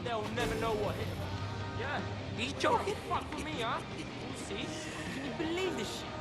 They'll never know what hit them. Yeah, he's joking. Fuck with me, huh? We'll see. Can you believe this shit?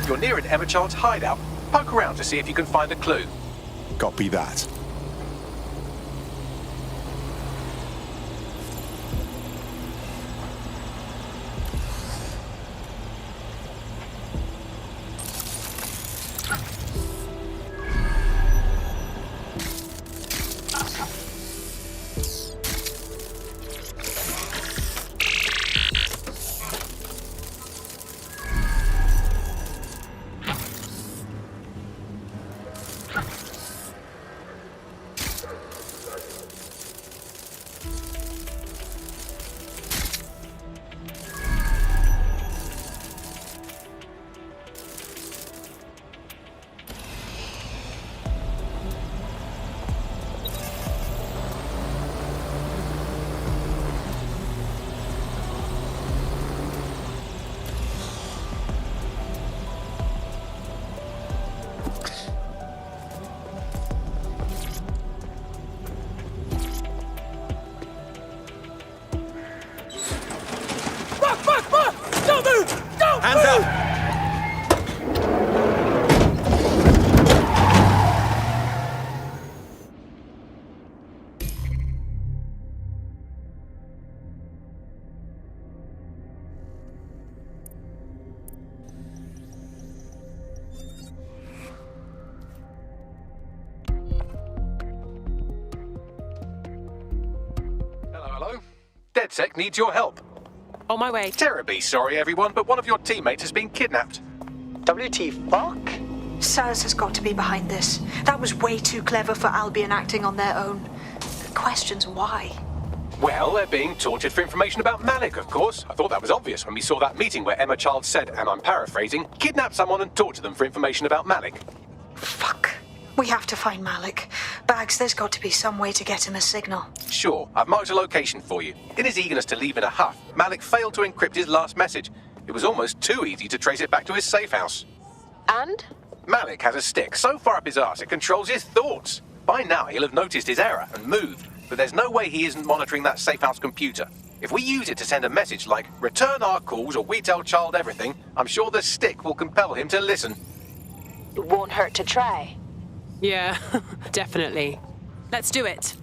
You're near an Emma Child's hideout. Poke around to see if you can find a clue. Copy that. Don't move! Don't Hands move! up! Hello? DedSec needs your help. On my way. Terribly sorry, everyone, but one of your teammates has been kidnapped. WT fuck? Saz has got to be behind this. That was way too clever for Albion acting on their own. The question's why. Well, they're being tortured for information about Malik, of course. I thought that was obvious when we saw that meeting where Emma Child said, and I'm paraphrasing, kidnap someone and torture them for information about Malik. Fuck. We have to find Malik. Bags, there's got to be some way to get him a signal. Sure, I've marked a location for you. In his eagerness to leave in a huff, Malik failed to encrypt his last message. It was almost too easy to trace it back to his safe house. And? Malik has a stick so far up his arse it controls his thoughts. By now he'll have noticed his error and moved, but there's no way he isn't monitoring that safe house computer. If we use it to send a message like, return our calls or we tell Child everything, I'm sure the stick will compel him to listen. It won't hurt to try. Yeah, definitely. Let's do it.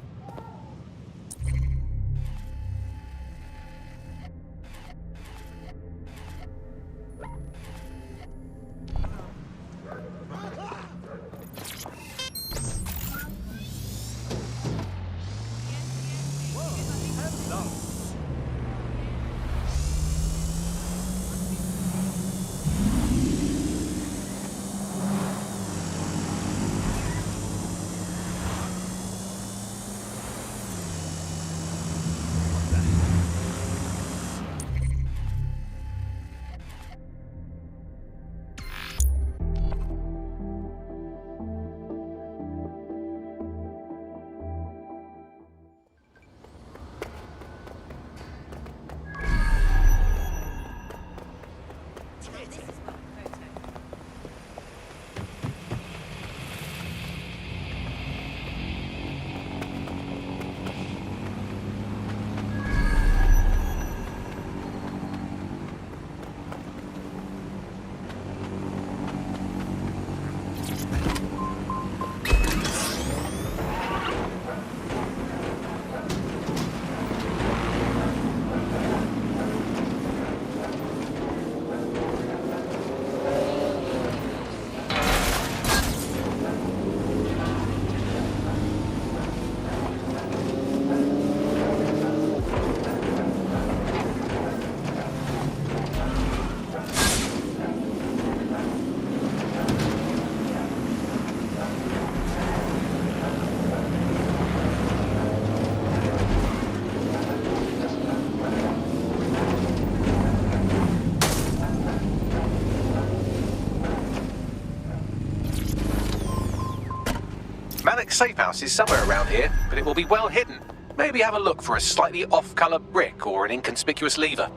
like safe house is somewhere around here, but it will be well hidden. Maybe have a look for a slightly off-color brick or an inconspicuous lever.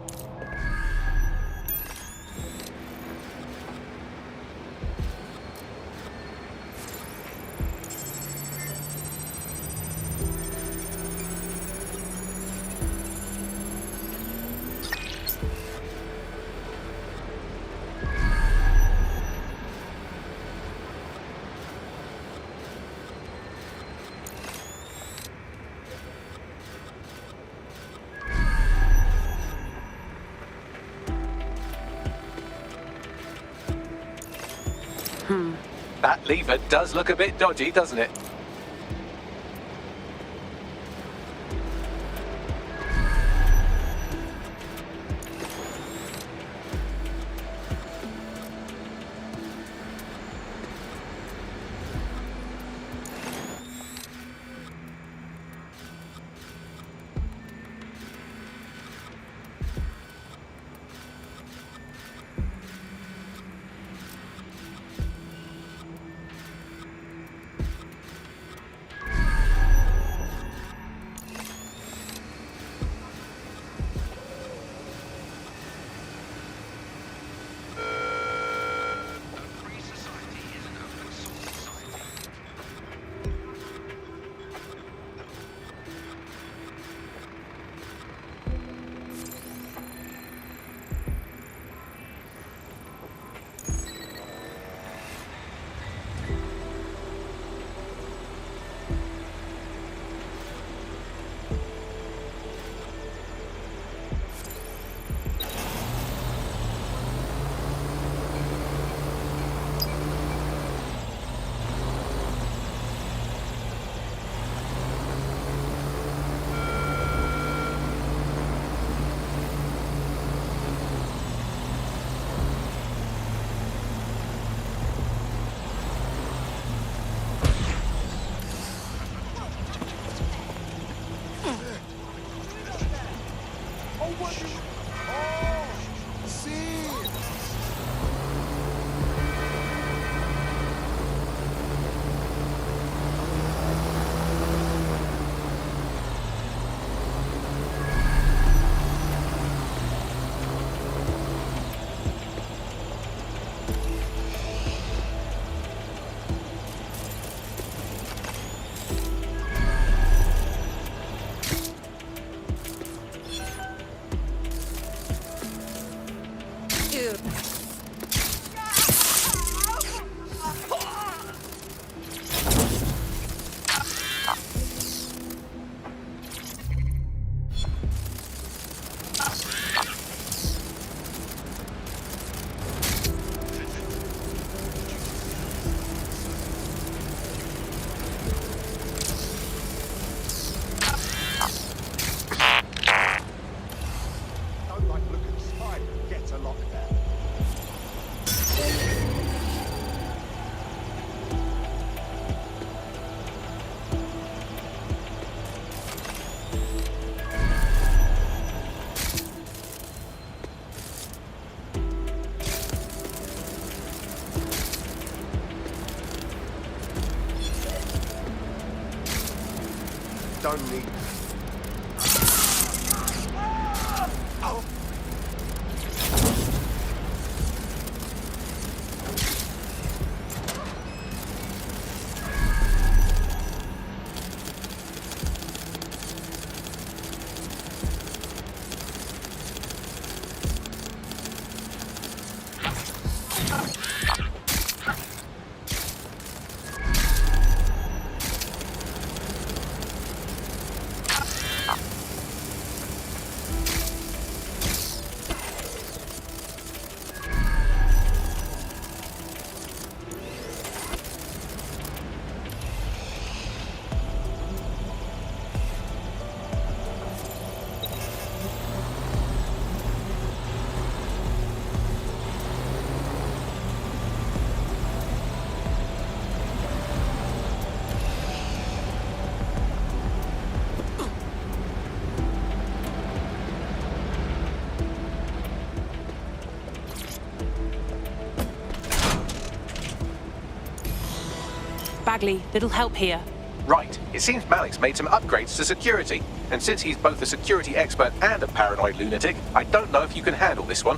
That lever does look a bit dodgy, doesn't it? Don't need. Bagley, little help here. right. It seems Malik's made some upgrades to security. And since he's both a security expert and a paranoid lunatic, I don't know if you can handle this one.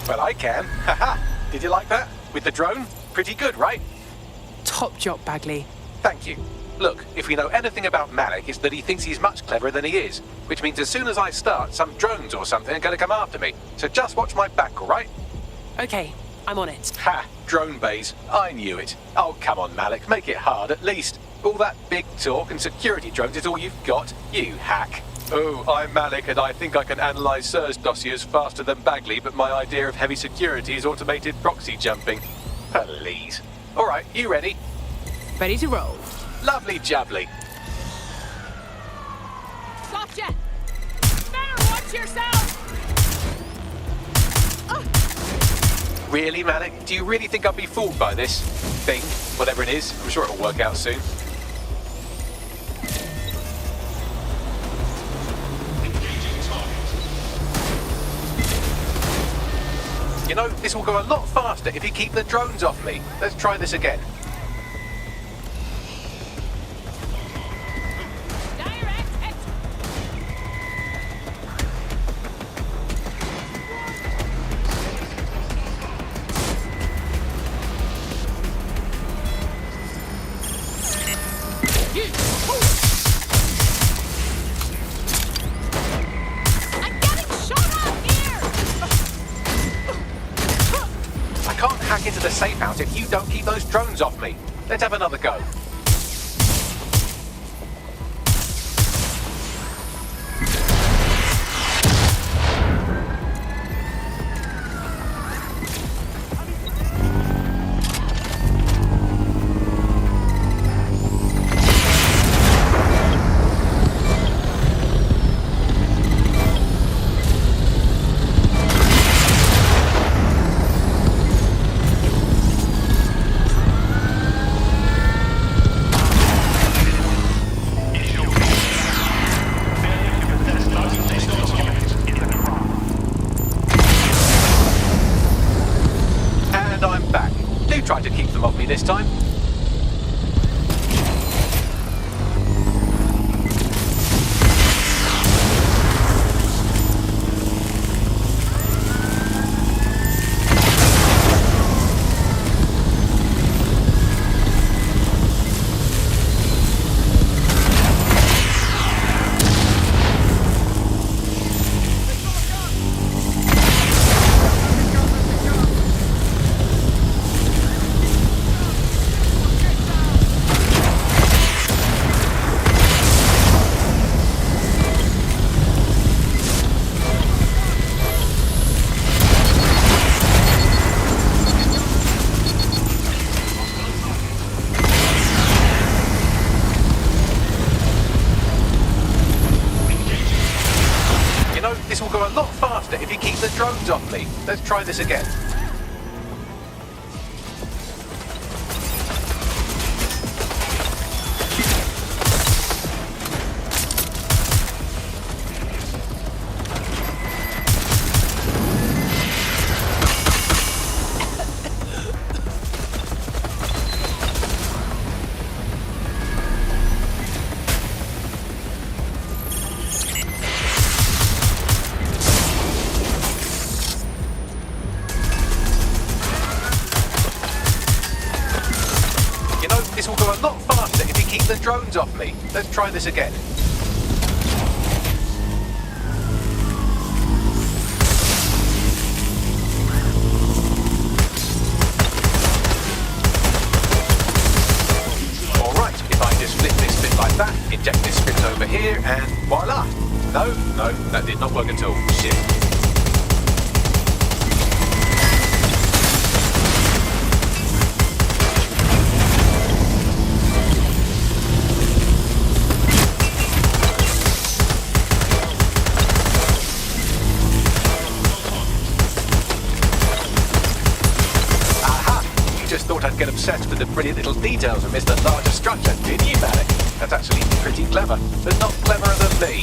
Well, I can. Haha. Did you like that? With the drone? Pretty good, right? Top job, Bagley. Thank you. Look, if we know anything about Malik, it's that he thinks he's much cleverer than he is. Which means as soon as I start, some drones or something are going to come after me. So just watch my back, all right? Okay, I'm on it. Ha! Drone bays. I knew it. Oh, come on, Malik. Make it hard, at least. All that big talk and security drones is all you've got? You hack. Oh, I'm Malik, and I think I can analyse SIRS dossiers faster than Bagley, but my idea of heavy security is automated proxy jumping. Please. All right, you ready? Ready to roll. Lovely jubbly. Stopped ya! Better watch yourself! Really, Malik? Do you really think I'll be fooled by this thing? Whatever it is, I'm sure it'll work out soon. You know, this will go a lot faster if you keep the drones off me. Let's try this again. Direct hit! I'm getting shot up here! I can't hack into the safe house if you don't keep those drones off me. Let's have another go. And I'm back. Do try to keep them off me this time. You know, this will go a lot faster if you keep the drones off me. Let's try this again. You know, this will go a lot faster if you keep the drones off me. Let's try this again. Alright, if I just flip this bit like that, inject this script over here, and voila! No, that did not work at all. Shit. Thought I'd get obsessed with the brilliant little details and miss the larger structure, didn't you, Malik? That's actually pretty clever, but not cleverer than me.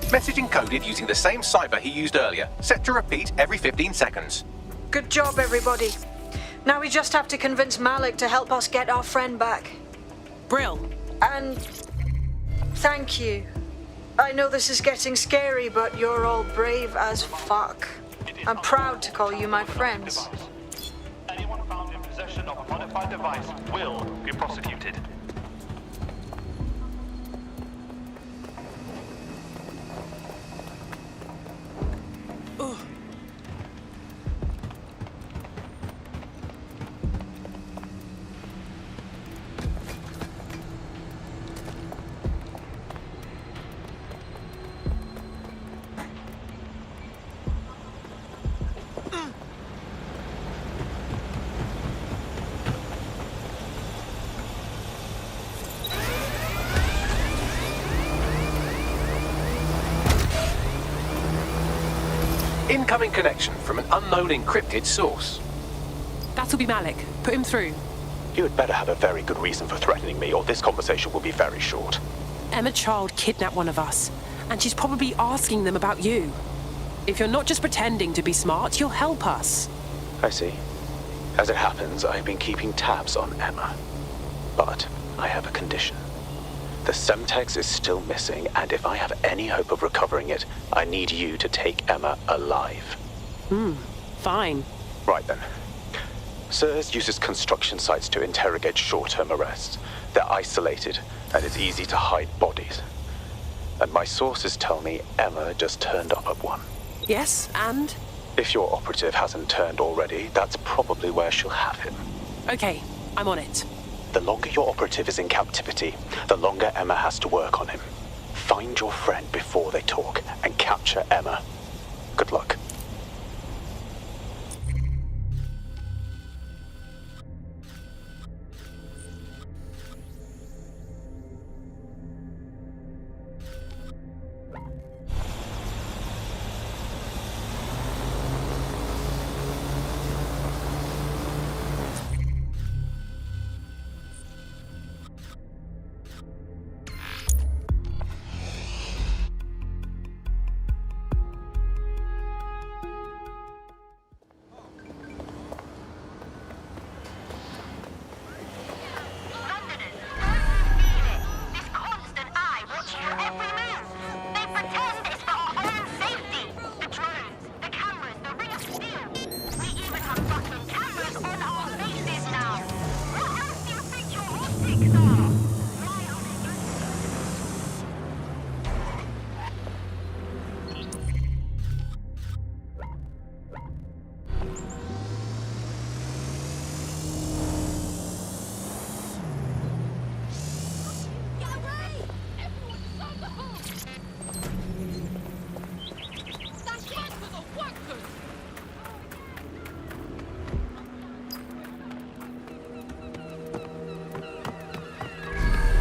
Message encoded using the same cipher he used earlier, set to repeat every 15 seconds. Good job, everybody. Now we just have to convince Malik to help us get our friend back. Brill. And thank you. I know this is getting scary, but you're all brave as fuck. I'm proud to call you my friends. Anyone found in possession of a modified device will be prosecuted. Incoming connection from an unknown encrypted source. That'll be Malik. Put him through. You had better have a very good reason for threatening me, or this conversation will be very short. Emma Child kidnapped one of us, and she's probably asking them about you. If you're not just pretending to be smart, you'll help us. I see. As it happens, I've been keeping tabs on Emma. But I have a condition. The Semtex is still missing, and if I have any hope of recovering it, I need you to take Emma alive. Fine. Right then. SIRS uses construction sites to interrogate short-term arrests. They're isolated, and it's easy to hide bodies. And my sources tell me Emma just turned up at one. Yes, and? If your operative hasn't turned already, that's probably where she'll have him. Okay, I'm on it. The longer your operative is in captivity, the longer Emma has to work on him. Find your friend before they talk, and capture Emma. Good luck.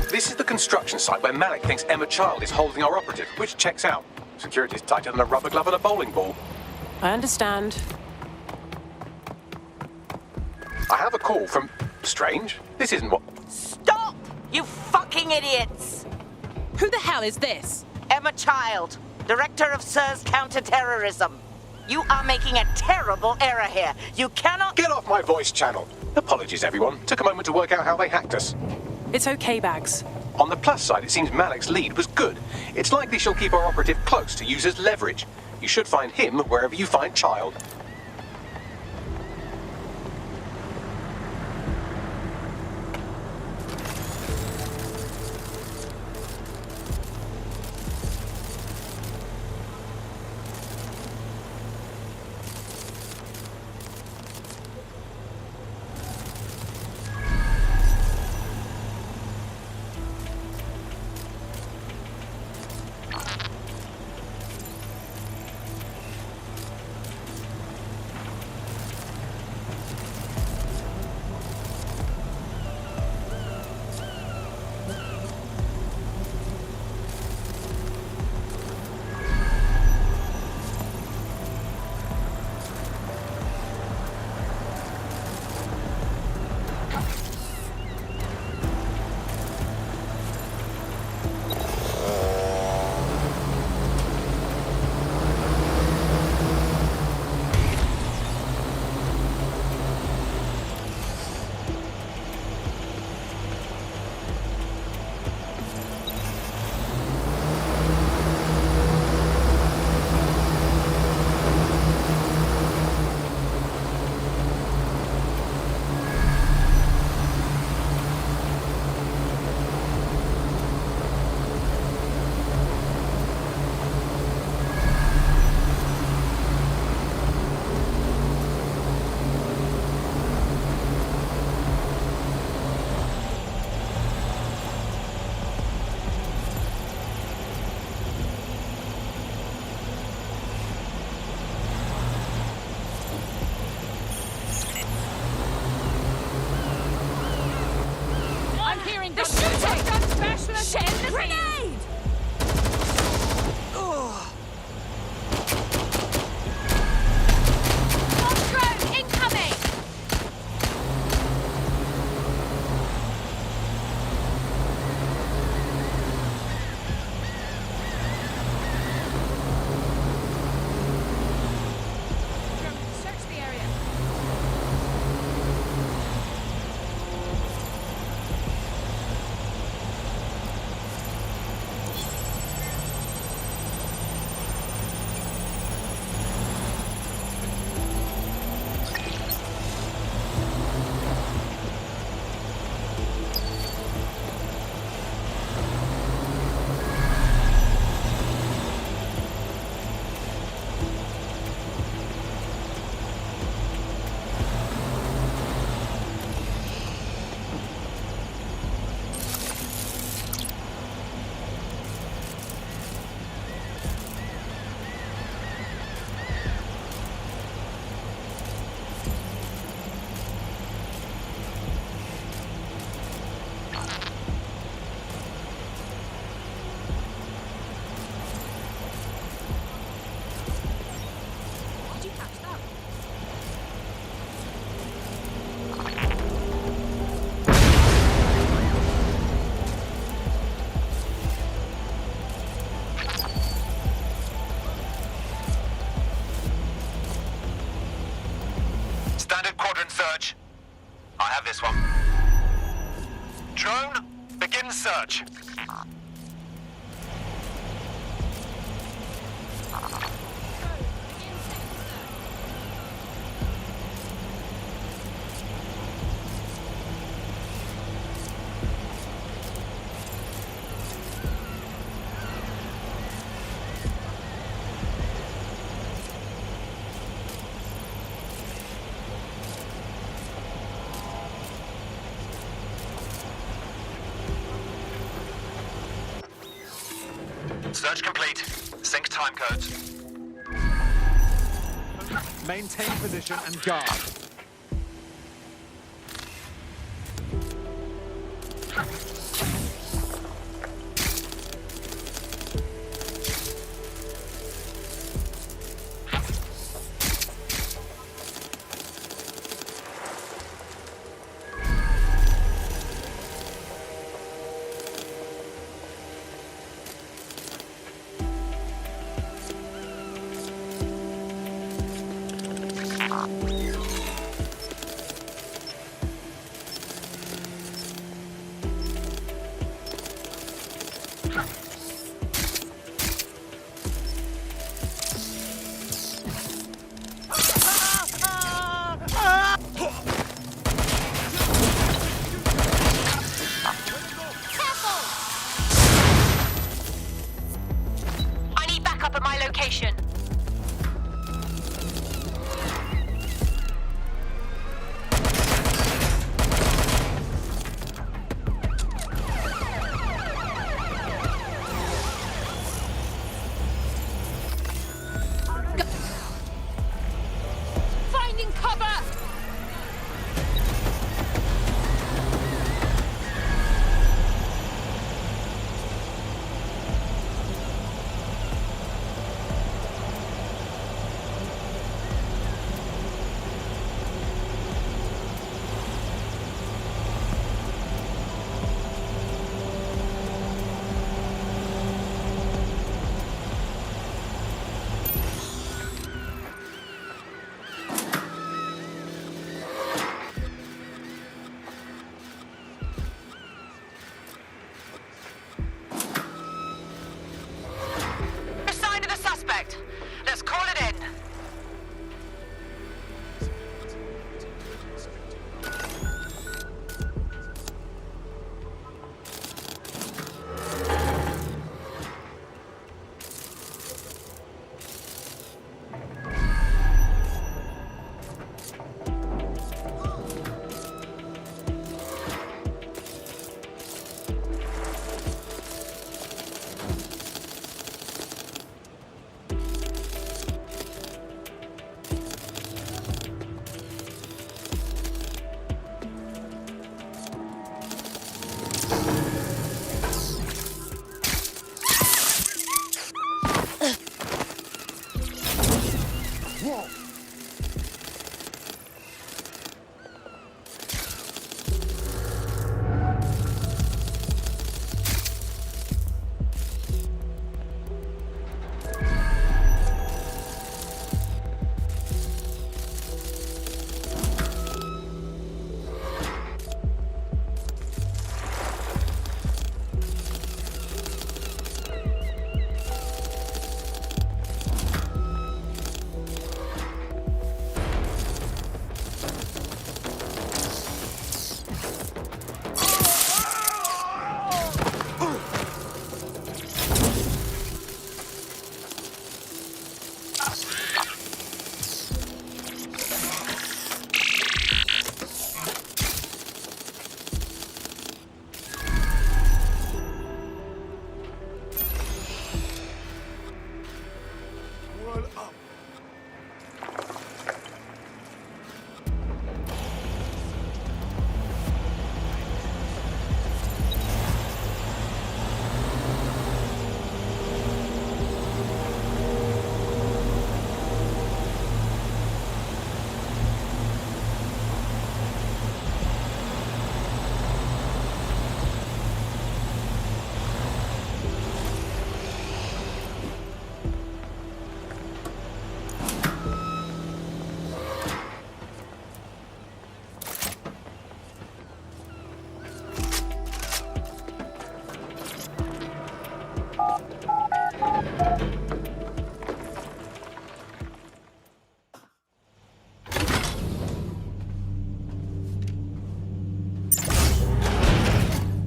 This is the construction site where Malik thinks Emma Child is holding our operative, which checks out. Security's tighter than a rubber glove and a bowling ball. I understand. I have a call from... Strange. This isn't what... Stop! You fucking idiots! Who the hell is this? Emma Child, Director of SIRS Counterterrorism. You are making a terrible error here. You cannot... Get off my voice channel. Apologies, everyone. Took a moment to work out how they hacked us. It's okay, Bags. On the plus side, it seems Malik's lead was good. It's likely she'll keep our operative close to use as leverage. You should find him wherever you find Child. Shit! The grenade! Boss drone incoming! Search the area. Did you catch that? Standard quadrant search. I have this one. Drone, begin search. Search complete. Sync time codes. Maintain position and guard.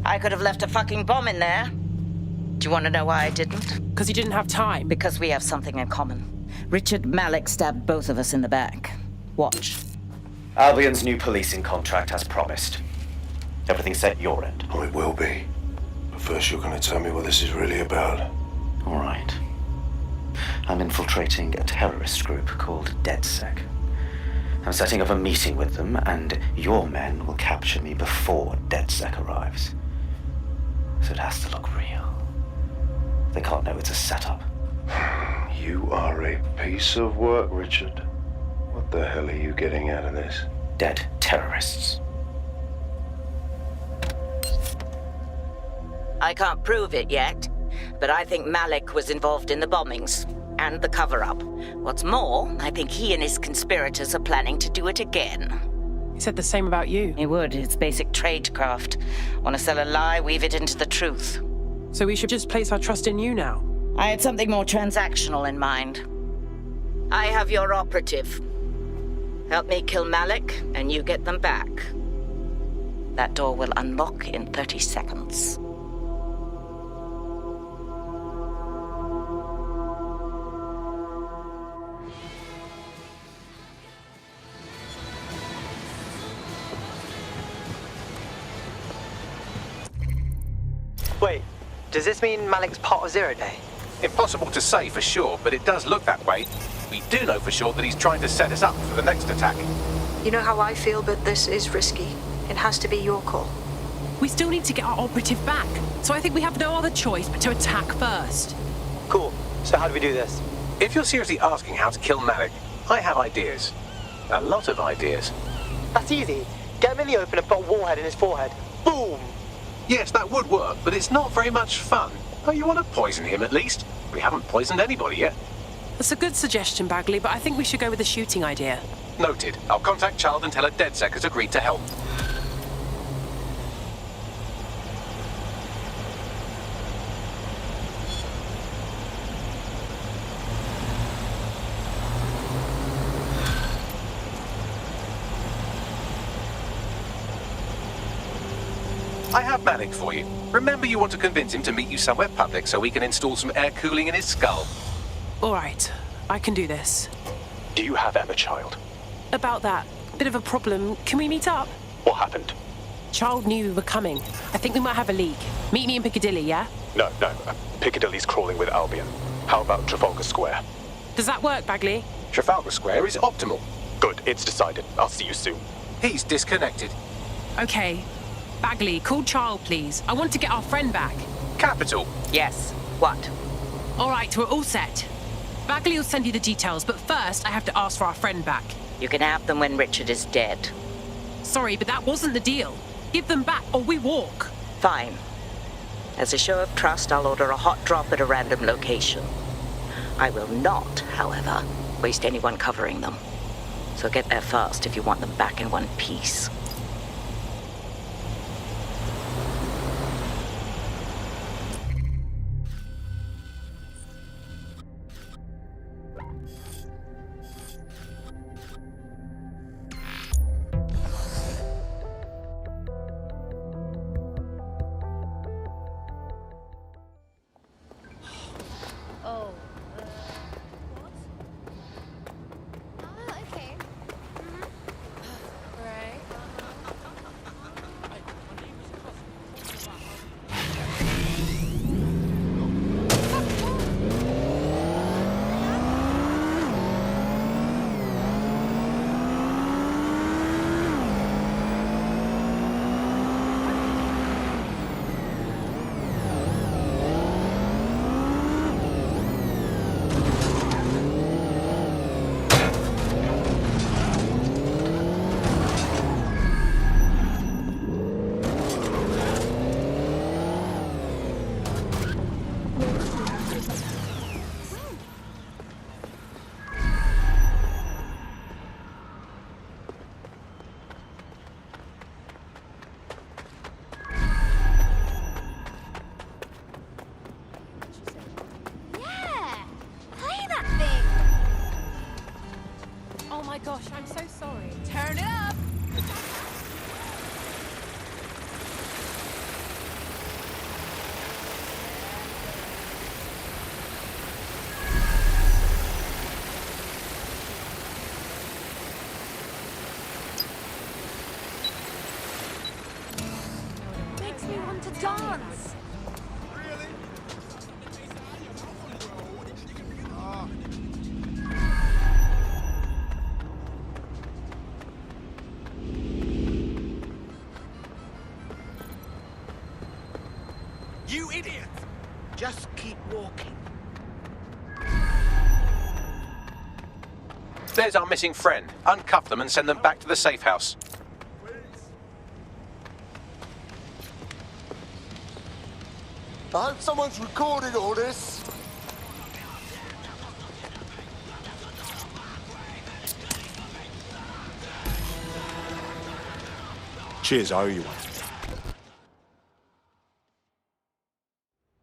I could have left a fucking bomb in there. Do you want to know why I didn't? Because you didn't have time. Because we have something in common. Richard Malik stabbed both of us in the back. Watch. Albion's new policing contract as promised. Everything set at your end. Oh, it will be. But first you're going to tell me what this is really about. All right. I'm infiltrating a terrorist group called DedSec. I'm setting up a meeting with them, and your men will capture me before DedSec arrives. So it has to look real. They can't know it's a setup. You are a piece of work, Richard. What the hell are you getting out of this? Dead terrorists. I can't prove it yet, but I think Malik was involved in the bombings and the cover-up. What's more, I think he and his conspirators are planning to do it again. He said the same about you. He would. It's basic tradecraft. Want to sell a lie, weave it into the truth. So we should just place our trust in you now. I had something more transactional in mind. I have your operative. Help me kill Malik, and you get them back. That door will unlock in 30 seconds. Wait, does this mean Malik's part of Zero Day? Impossible to say for sure, but it does look that way. We do know for sure that he's trying to set us up for the next attack. You know how I feel, but this is risky. It has to be your call. We still need to get our operative back, so I think we have no other choice but to attack first. Cool. So how do we do this? If you're seriously asking how to kill Malik, I have ideas. A lot of ideas. That's easy. Get him in the open and put a warhead in his forehead. Boom! Yes, that would work, but it's not very much fun. Oh, you want to poison him at least? We haven't poisoned anybody yet. That's a good suggestion, Bagley, but I think we should go with the shooting idea. Noted. I'll contact Child and tell her DedSec has agreed to help. I have Malik for you. Remember, you want to convince him to meet you somewhere public so we can install some air cooling in his skull. All right, I can do this. Do you have Emma, Child? About that, bit of a problem. Can we meet up? What happened? Child knew we were coming. I think we might have a leak. Meet me in Piccadilly, yeah? No. Piccadilly's crawling with Albion. How about Trafalgar Square? Does that work, Bagley? Trafalgar Square is optimal. Good, it's decided. I'll see you soon. He's disconnected. Okay. Bagley, call Child, please. I want to get our friend back. Capital. Yes. What? All right, we're all set. Bagley will send you the details, but first I have to ask for our friend back. You can have them when Richard is dead. Sorry, but that wasn't the deal. Give them back or we walk. Fine. As a show of trust, I'll order a hot drop at a random location. I will not, however, waste anyone covering them. So get there fast if you want them back in one piece. anyone to dance. You idiot! Just keep walking. There's our missing friend. Uncuff them and send them back to the safe house. I hope someone's recording all this. Cheers, I owe you one.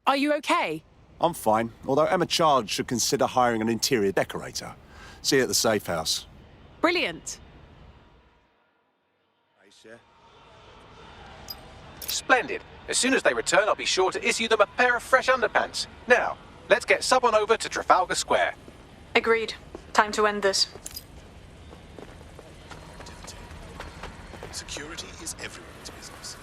Are you okay? I'm fine, although Emma Child should consider hiring an interior decorator. See you at the safe house. Brilliant. Splendid. As soon as they return, I'll be sure to issue them a pair of fresh underpants. Now, let's get someone over to Trafalgar Square. Agreed. Time to end this. Security is everyone's business.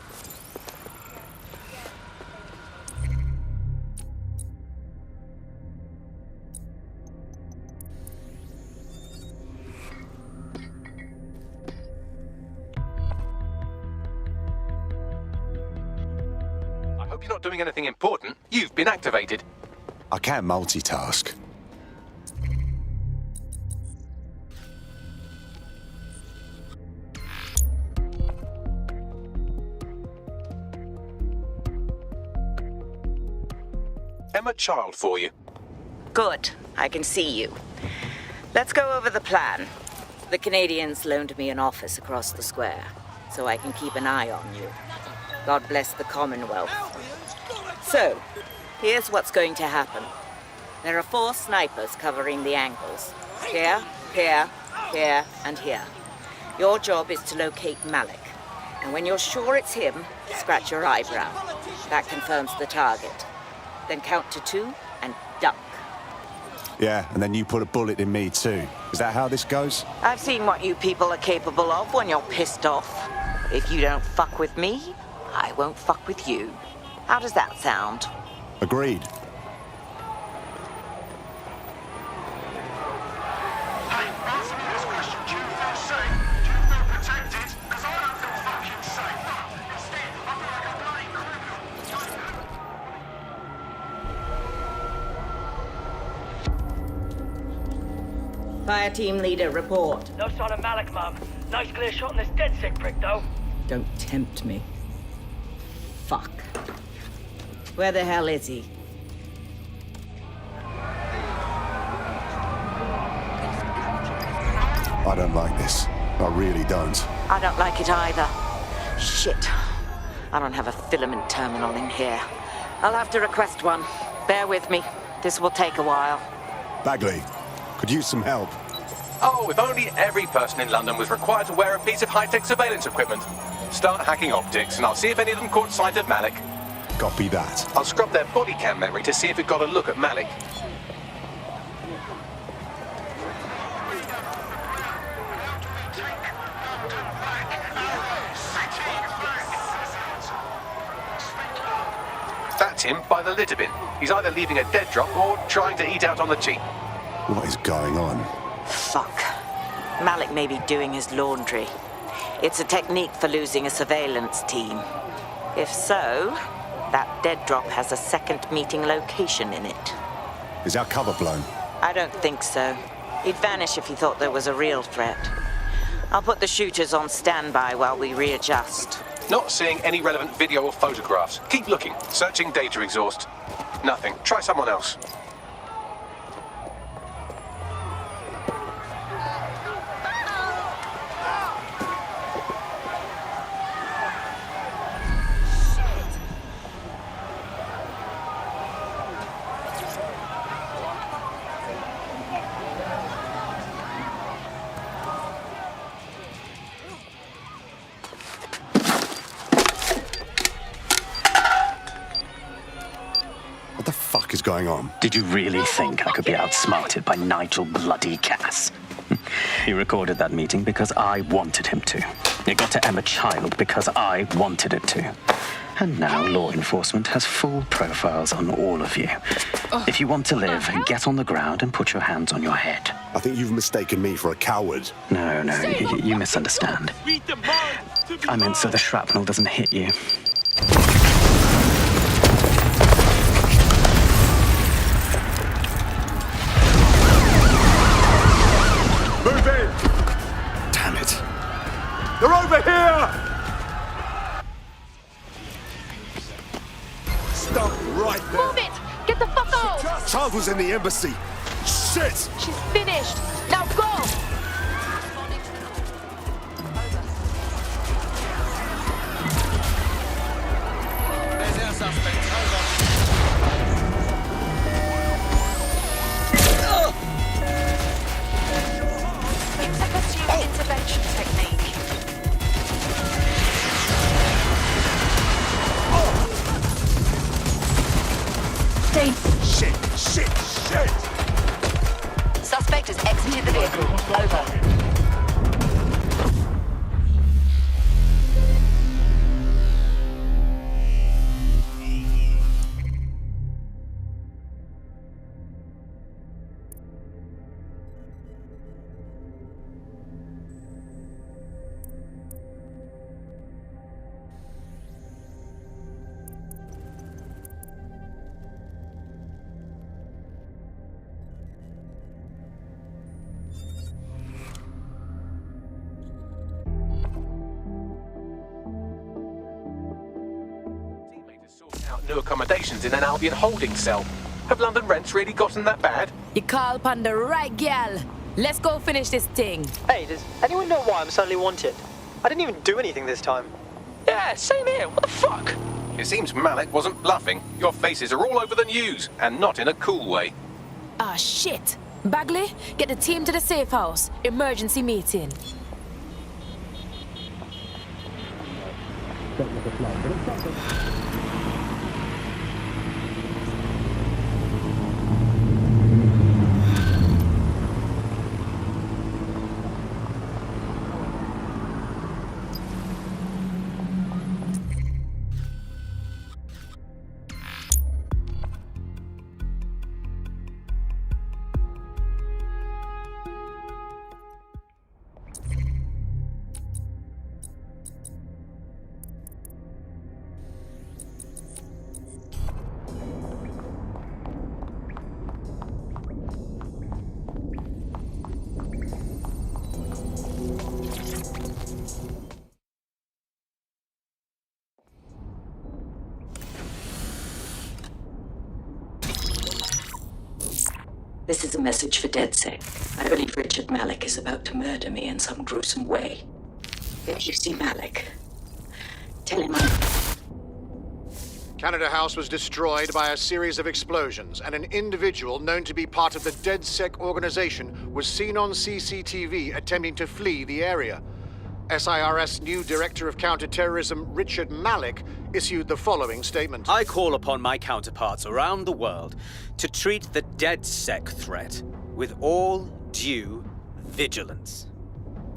I hope you're not doing anything important. You've been activated. I can multitask. Emma Child for you. Good. I can see you. Let's go over the plan. The Canadians loaned me an office across the square, so I can keep an eye on you. God bless the Commonwealth. So, here's what's going to happen. There are 4 snipers covering the angles. Here, here, here, and here. Your job is to locate Malik. And when you're sure it's him, scratch your eyebrow. That confirms the target. Then count to 2 and duck. Yeah, and then you put a bullet in me too. Is that how this goes? I've seen what you people are capable of when you're pissed off. If you don't fuck with me, I won't fuck with you. How does that sound? Agreed. Hey, answer me this question. Do you feel safe? Do you feel protected? Because I don't feel fucking safe. Instead, I feel like a bloody criminal. Fire team leader, report. No sign of Malik, Mum. Nice clear shot on this dead sick prick, though. Don't tempt me. Fuck. Where the hell is he? I don't like this. I really don't. I don't like it either. Shit. I don't have a filament terminal in here. I'll have to request one. Bear with me. This will take a while. Bagley, could use some help. Oh, if only every person in London was required to wear a piece of high-tech surveillance equipment. Start hacking optics, and I'll see if any of them caught sight of Malik. Copy that. I'll scrub their body cam memory to see if it got a look at Malik. That's him by the litter bin. He's either leaving a dead drop or trying to eat out on the cheap. What is going on? Fuck. Malik may be doing his laundry. It's a technique for losing a surveillance team. If so, that dead drop has a second meeting location in it. Is our cover blown? I don't think so. He'd vanish if he thought there was a real threat. I'll put the shooters on standby while we readjust. Not seeing any relevant video or photographs. Keep looking. Searching data exhaust. Nothing. Try someone else. What the fuck is going on? Did you really think I could be outsmarted by Nigel bloody Cass? He recorded that meeting because I wanted him to. It got to Emma Child because I wanted it to. And now law enforcement has full profiles on all of you. If you want to live, get on the ground and put your hands on your head. I think you've mistaken me for a coward. No, you misunderstand. I meant so the shrapnel doesn't hit you. Move in! Damn it. They're over here! Stop right there. Move it! Get the fuck out! Child was in the embassy. Shit! She's finished. Now go! There's our suspect. It's a pursuit intervention technique. Shit! Suspect has exited the vehicle. Over. New accommodations in an Albion holding cell. Have London rents really gotten that bad? You call upon the right gal. Let's go finish this thing. Hey, does anyone know why I'm suddenly wanted? I didn't even do anything this time. Yeah, same here. What the fuck? It seems Malik wasn't bluffing. Your faces are all over the news, and not in a cool way. Ah, shit. Bagley, get the team to the safe house. Emergency meeting. This is a message for DedSec. I believe Richard Malik is about to murder me in some gruesome way. If you see Malik, tell him Canada House was destroyed by a series of explosions, and an individual known to be part of the DedSec organization was seen on CCTV attempting to flee the area. SIRS new Director of Counterterrorism Richard Malik issued the following statement. I call upon my counterparts around the world to treat the DedSec threat with all due vigilance.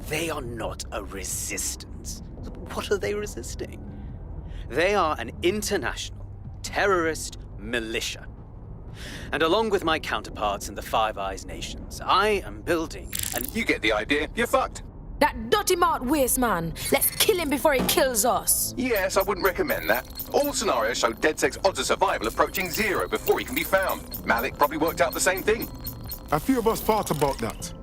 They are not a resistance. What are they resisting? They are an international terrorist militia. And along with my counterparts in the Five Eyes nations, I am building and You get the idea. You're fucked. That dirty mouth waste man. Let's kill him before he kills us. Yes, I wouldn't recommend that. All scenarios show DedSec's odds of survival approaching zero before he can be found. Malik probably worked out the same thing. A few of us thought about that.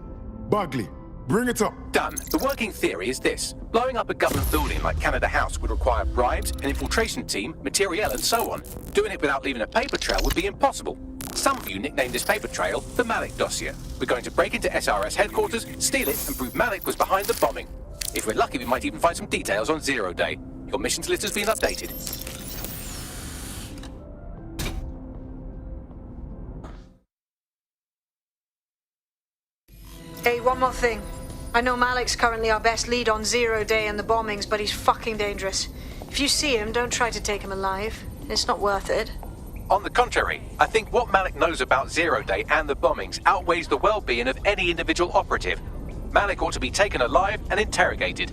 Bagley, bring it up. Done. The working theory is this. Blowing up a government building like Canada House would require bribes, an infiltration team, materiel, and so on. Doing it without leaving a paper trail would be impossible. Some of you nicknamed this paper trail the Malik dossier. We're going to break into SRS headquarters, steal it, and prove Malik was behind the bombing. If we're lucky, we might even find some details on Zero Day. Your missions list has been updated. Hey, one more thing. I know Malik's currently our best lead on Zero Day and the bombings, but he's fucking dangerous. If you see him, don't try to take him alive. It's not worth it. On the contrary, I think what Malik knows about Zero Day and the bombings outweighs the well-being of any individual operative. Malik ought to be taken alive and interrogated.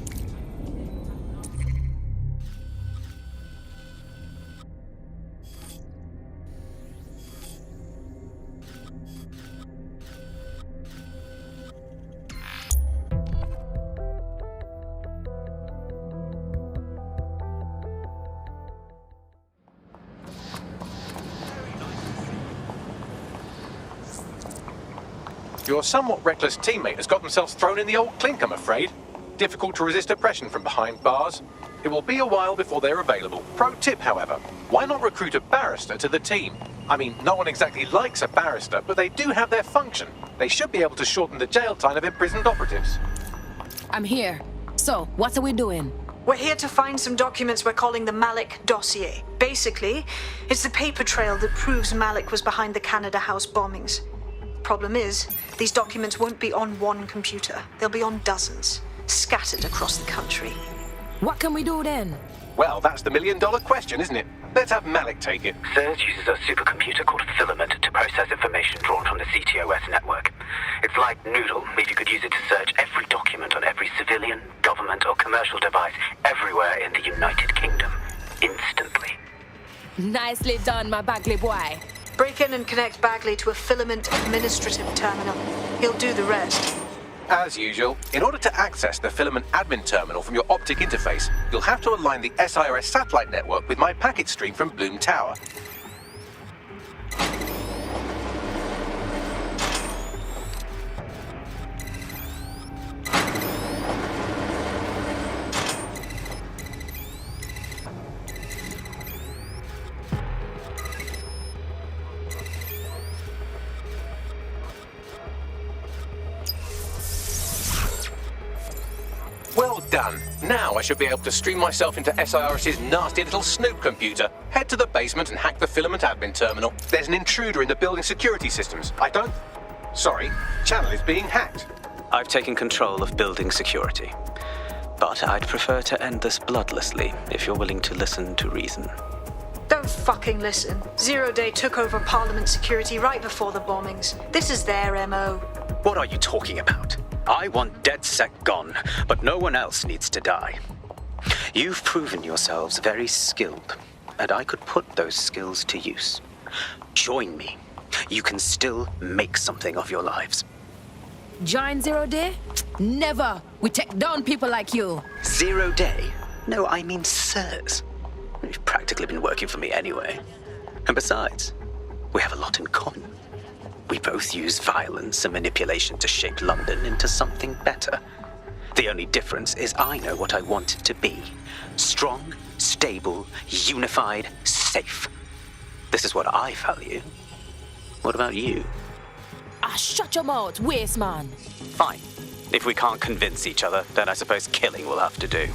Your somewhat reckless teammate has got themselves thrown in the old clink, I'm afraid. Difficult to resist oppression from behind bars. It will be a while before they're available. Pro tip, however, why not recruit a barrister to the team? I mean, no one exactly likes a barrister, but they do have their function. They should be able to shorten the jail time of imprisoned operatives. I'm here. So, what are we doing? We're here to find some documents we're calling the Malik dossier. Basically, it's the paper trail that proves Malik was behind the Canada House bombings. Problem is, these documents won't be on one computer. They'll be on dozens, scattered across the country. What can we do then? Well, that's the million-dollar question, isn't it? Let's have Malik take it. CERS uses a supercomputer called Filament to process information drawn from the CTOS network. It's like Noodle, if you could use it to search every document on every civilian, government, or commercial device everywhere in the United Kingdom, instantly. Nicely done, my Bagley boy. Break in and connect Bagley to a Filament administrative terminal. He'll do the rest. As usual, in order to access the Filament admin terminal from your optic interface, you'll have to align the SIRS satellite network with my packet stream from Bloom Tower. Well done. Now I should be able to stream myself into SIRS's nasty little snoop computer, head to the basement and hack the Filament admin terminal. There's an intruder in the building security systems. Sorry, channel is being hacked. I've taken control of building security. But I'd prefer to end this bloodlessly if you're willing to listen to reason. Don't fucking listen. Zero Day took over Parliament security right before the bombings. This is their MO. What are you talking about? I want DedSec gone, but no one else needs to die. You've proven yourselves very skilled, and I could put those skills to use. Join me. You can still make something of your lives. Join Zero Day? Never. We take down people like you. 0 Day? No, I mean CERS. You've practically been working for me anyway. And besides, we have a lot in common. We both use violence and manipulation to shape London into something better. The only difference is I know what I want it to be. Strong, stable, unified, safe. This is what I value. What about you? Shut your mouth, waste man. Fine. If we can't convince each other, then I suppose killing will have to do.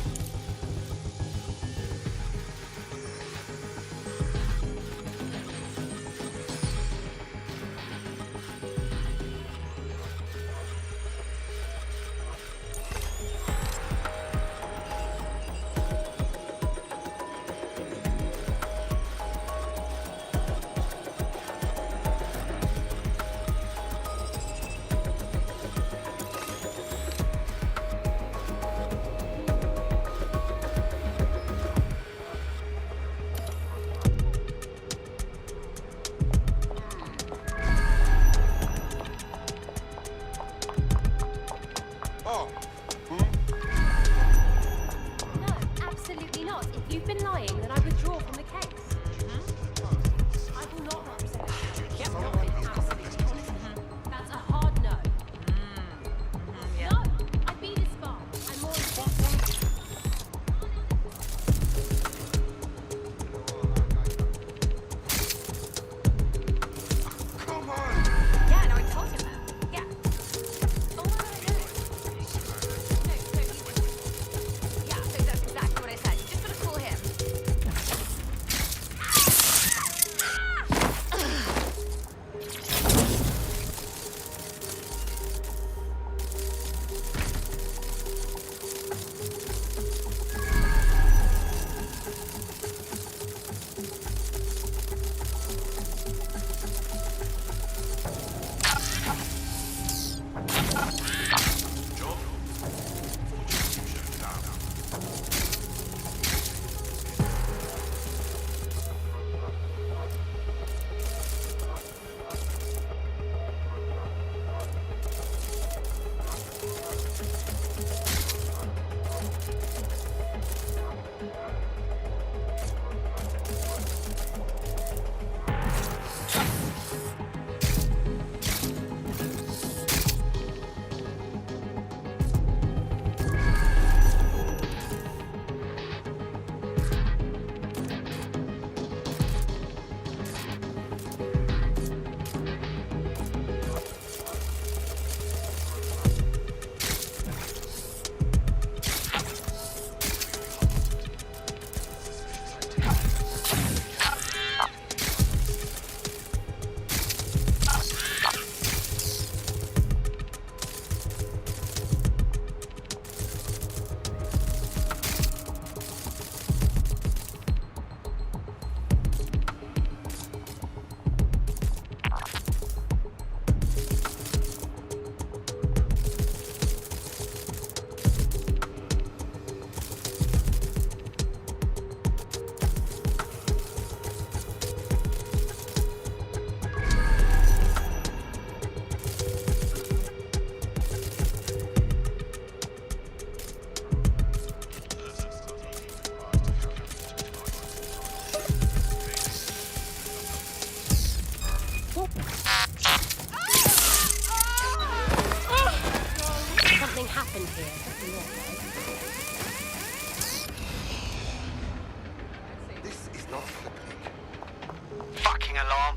lightning alarm.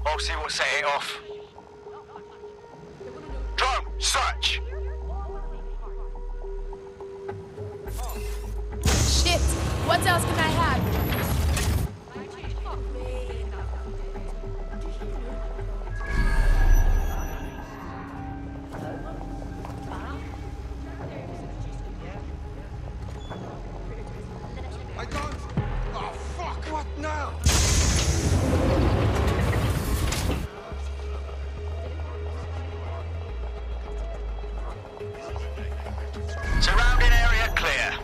I'll see what set it off. Drone, search! Shit! What else can I have? I don't. Oh, fuck! What now? Surrounding area clear.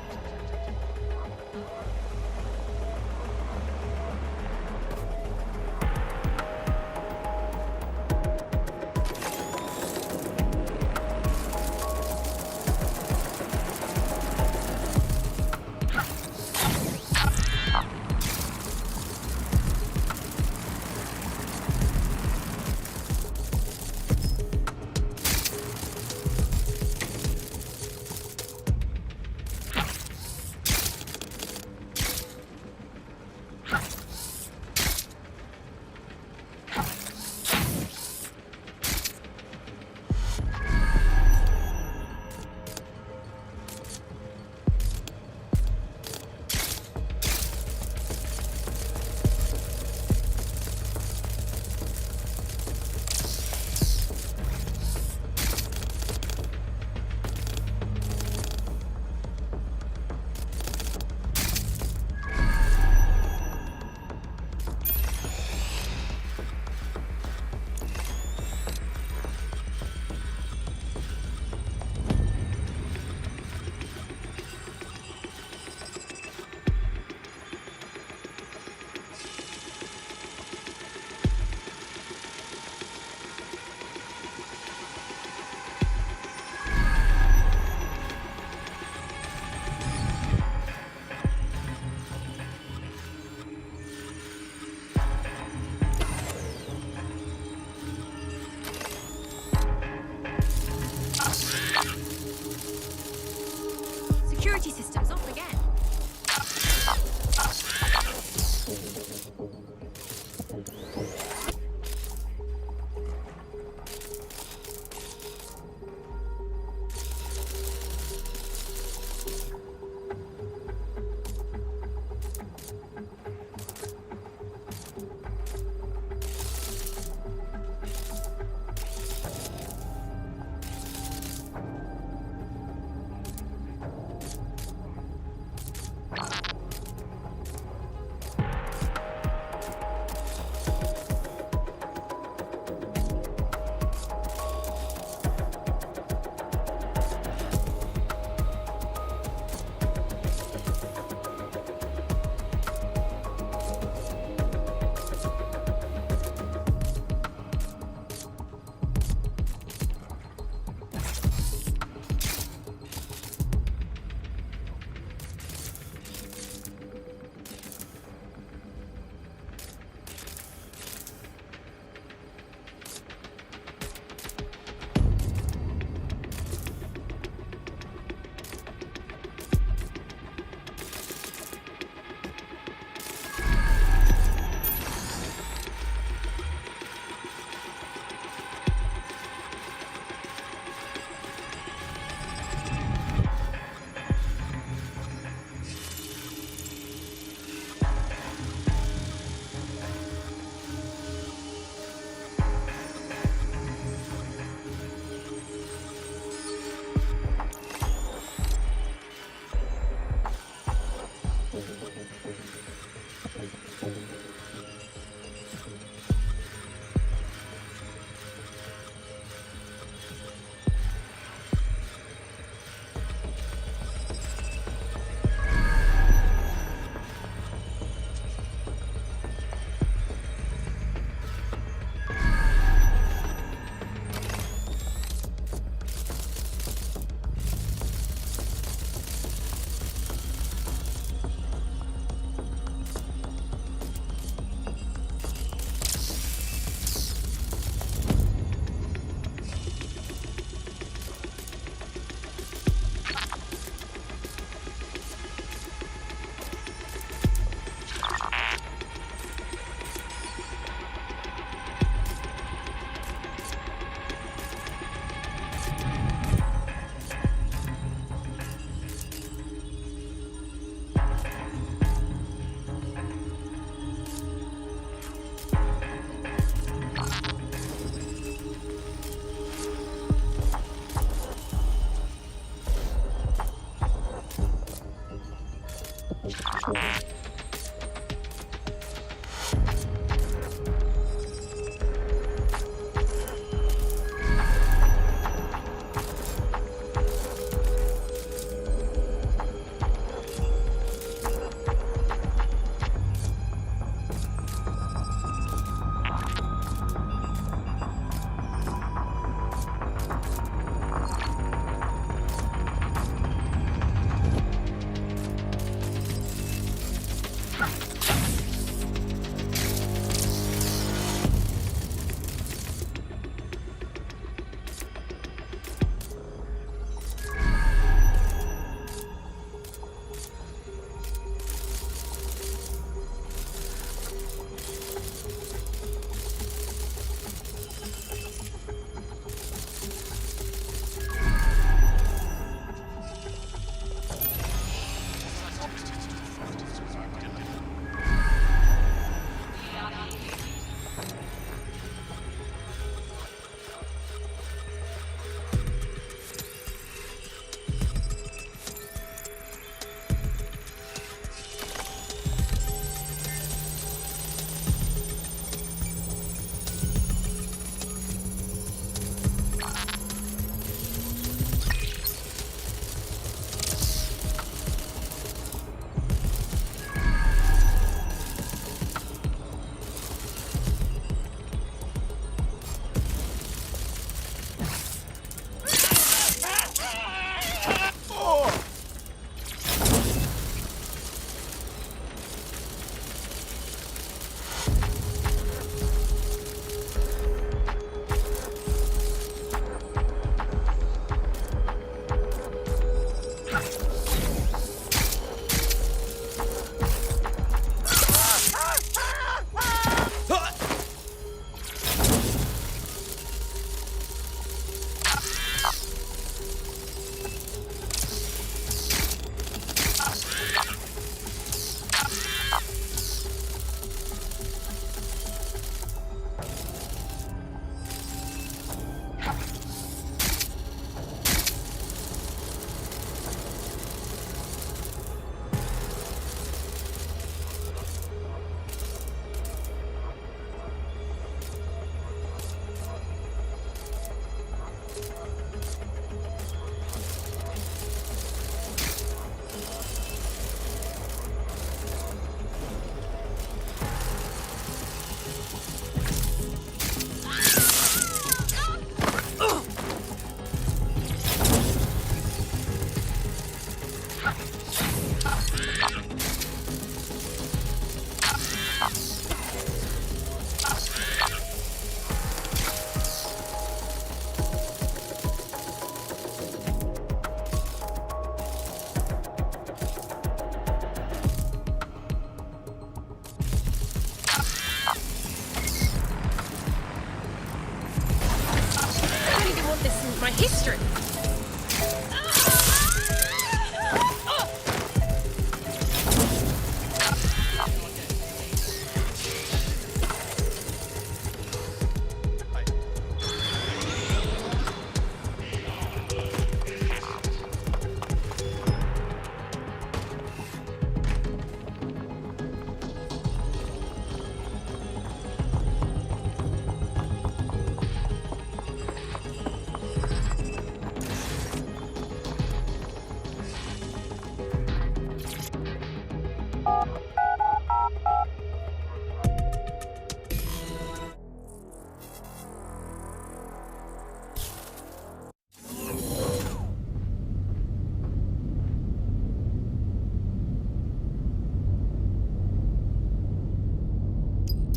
history.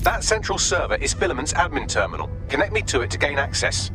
That central server is Filament's admin terminal. Connect me to it to gain access.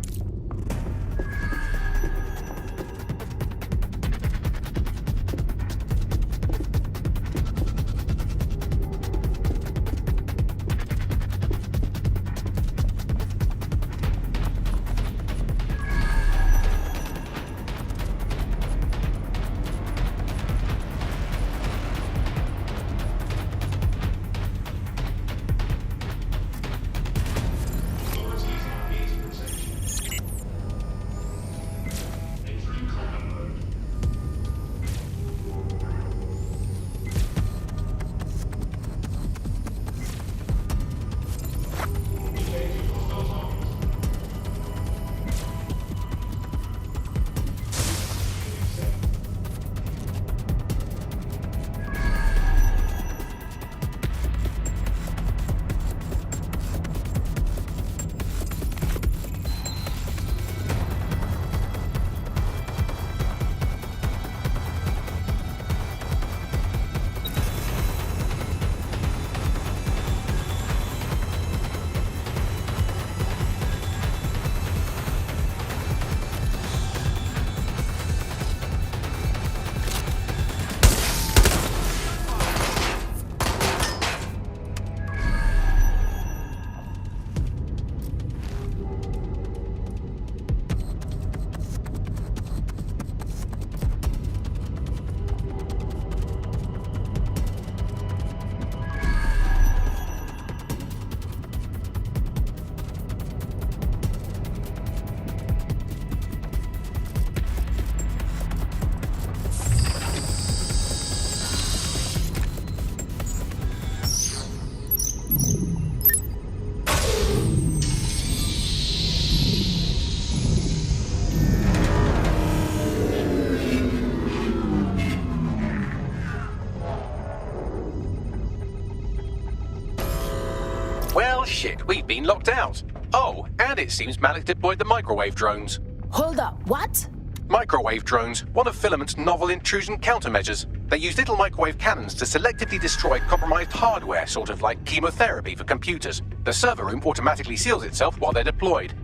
Well, shit, we've been locked out. Oh, and it seems Malik deployed the microwave drones. Hold up, what? Microwave drones, one of Filament's novel intrusion countermeasures. They use little microwave cannons to selectively destroy compromised hardware, sort of like chemotherapy for computers. The server room automatically seals itself while they're deployed.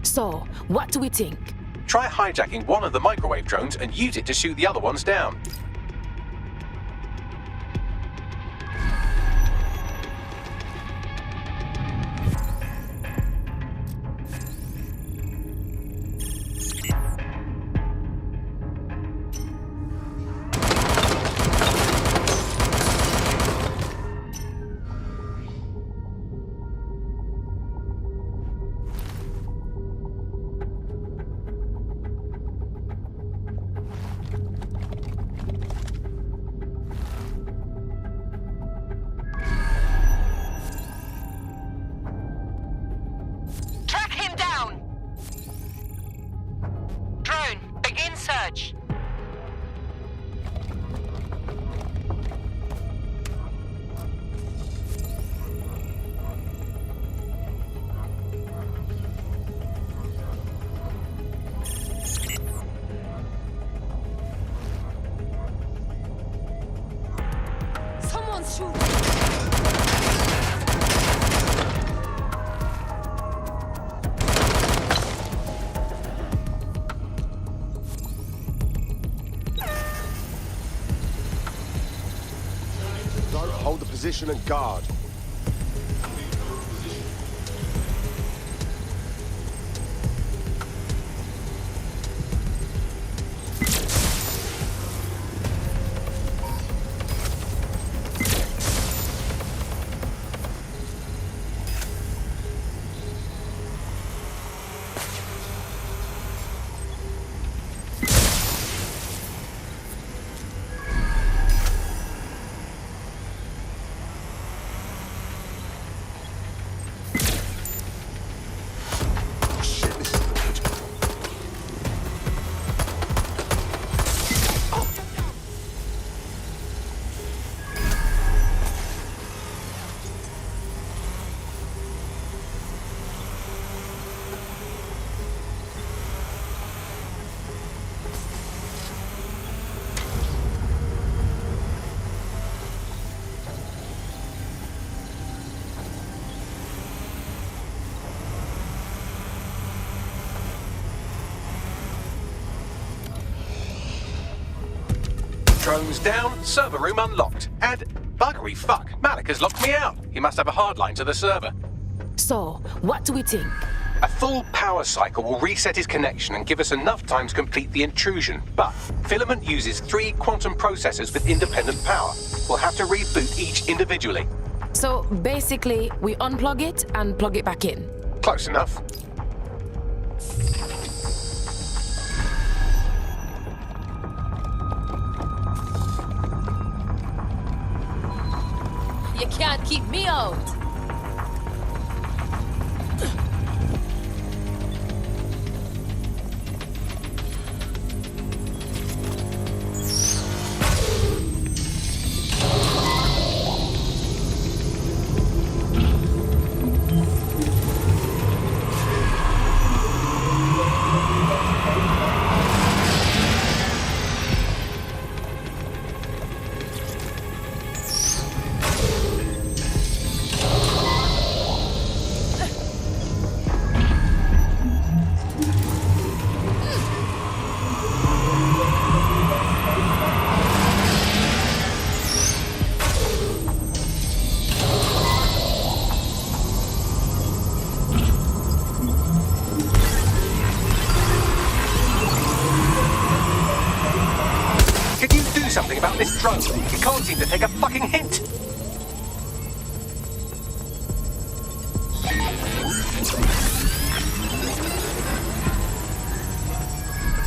So, what do we think? Try hijacking one of the microwave drones and use it to shoot the other ones down. Search. Someone's shooting. Hold the position and guard. Drones down, server room unlocked. And buggery fuck, Malik has locked me out. He must have a hard line to the server. So, what do we think? A full power cycle will reset his connection and give us enough time to complete the intrusion. But Filament uses 3 quantum processors with independent power. We'll have to reboot each individually. So, basically, we unplug it and plug it back in. Close enough. You can't keep me out. Something about this drone. It can't seem to take a fucking hint.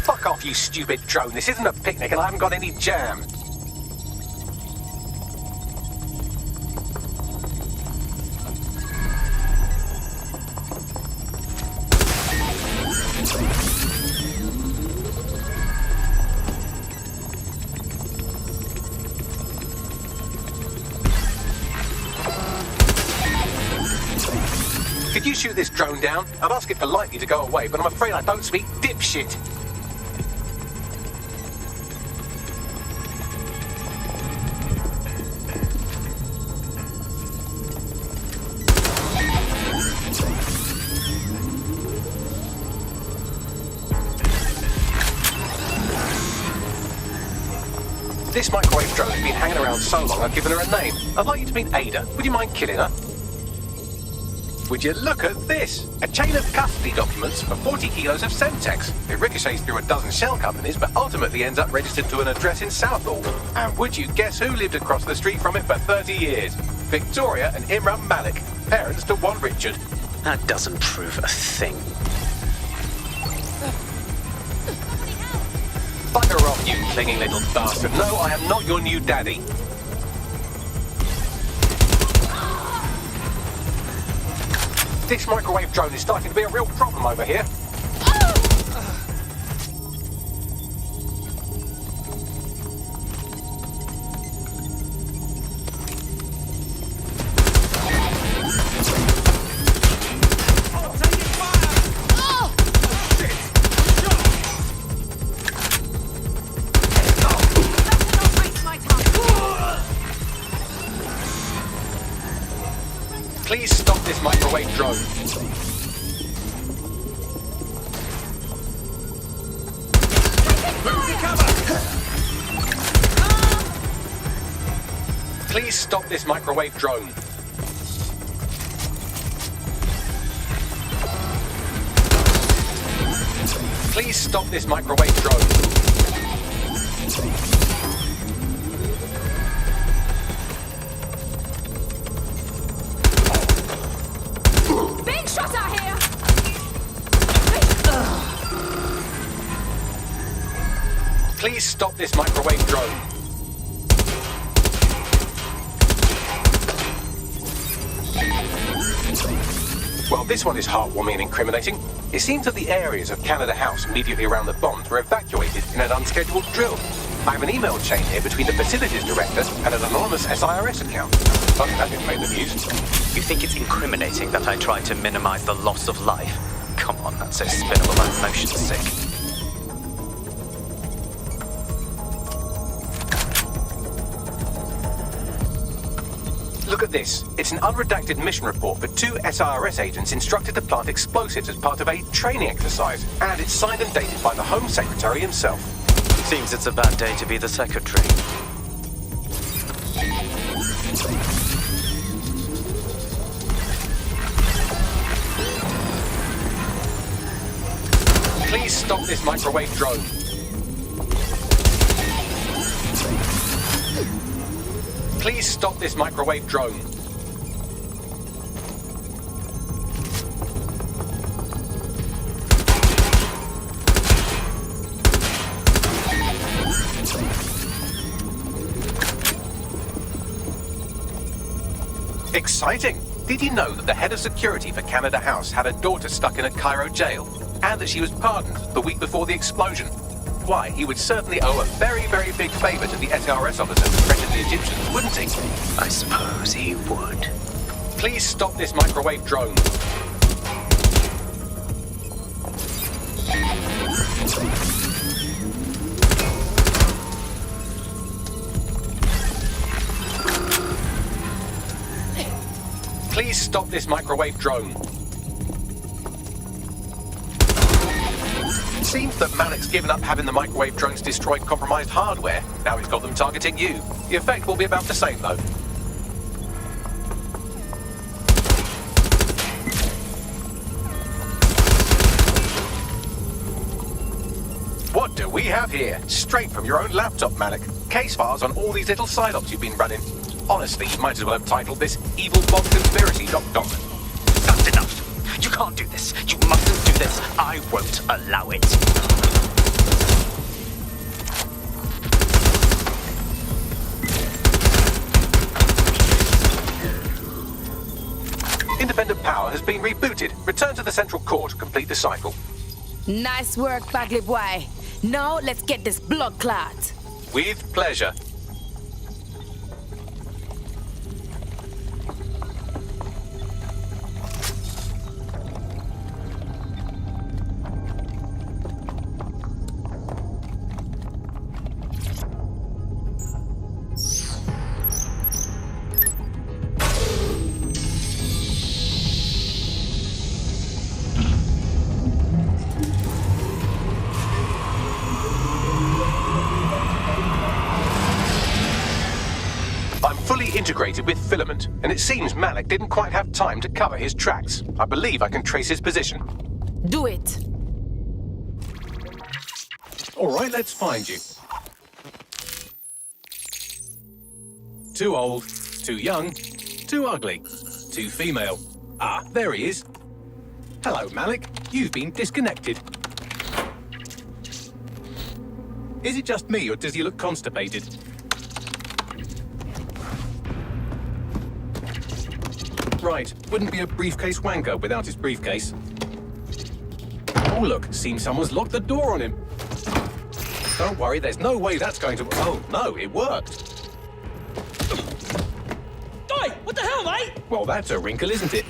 Fuck off, you stupid drone. This isn't a picnic and I haven't got any jam. Could you shoot this drone down? I'd ask it politely to go away, but I'm afraid I don't speak dipshit. This microwave drone has been hanging around so long I've given her a name. I'd like you to meet Ada. Would you mind killing her? Would you look at this? A chain of custody documents for 40 kilos of Semtex. It ricochets through a dozen shell companies, but ultimately ends up registered to an address in Southall. And would you guess who lived across the street from it for 30 years? Victoria and Imran Malik, parents to one Richard. That doesn't prove a thing. Bugger off, you clinging little bastard. No, I am not your new daddy. This microwave drone is starting to be a real problem over here. Please stop this microwave drone. Please stop this microwave drone. Please stop this microwave drone. Big shot out here! Please stop this microwave drone. Well, this one is heartwarming and incriminating. It seems that the areas of Canada House immediately around the bombs were evacuated in an unscheduled drill. I have an email chain here between the facilities director and an anonymous SIRS account. Oh, that didn't make the news. You think it's incriminating that I tried to minimize the loss of life? Come on, that's so spinnable I'm motion sick. Look at this. It's an unredacted mission report for 2 SIRS agents instructed to plant explosives as part of a training exercise. And it's signed and dated by the Home Secretary himself. Seems it's a bad day to be the secretary. stop this microwave drone. Please stop this microwave drone. Exciting! Did you know that the head of security for Canada House had a daughter stuck in a Cairo jail, and that she was pardoned the week before the explosion? Why, he would certainly owe a very, very big favor to the SRS officer who threatened the Egyptians, wouldn't he? I suppose he would. Please stop this microwave drone. Please stop this microwave drone. Seems that Malik's given up having the microwave drones destroy compromised hardware. Now he's got them targeting you. The effect will be about the same, though. What do we have here? Straight from your own laptop, Malik. Case files on all these little side ops you've been running. Honestly, you might as well have titled this Evil Bomb Conspiracy, Doc. That's enough. You can't do this. You mustn't do this. I won't allow it. Independent power has been rebooted. Return to the central core to complete the cycle. Nice work, Bagley boy. Now let's get this blood clot. With pleasure. Integrated with Filament, and it seems Malik didn't quite have time to cover his tracks. I believe I can trace his position. Do it. All right, let's find you. Too old, too young, too ugly, too female. Ah, there he is. Hello, Malik. You've been disconnected. Is it just me, or does he look constipated? Right, wouldn't be a briefcase wanker without his briefcase. Oh look, seems someone's locked the door on him. Don't worry, there's no way that's going to... Oh no, it worked. Oi, what the hell, mate? Well, that's a wrinkle, isn't it?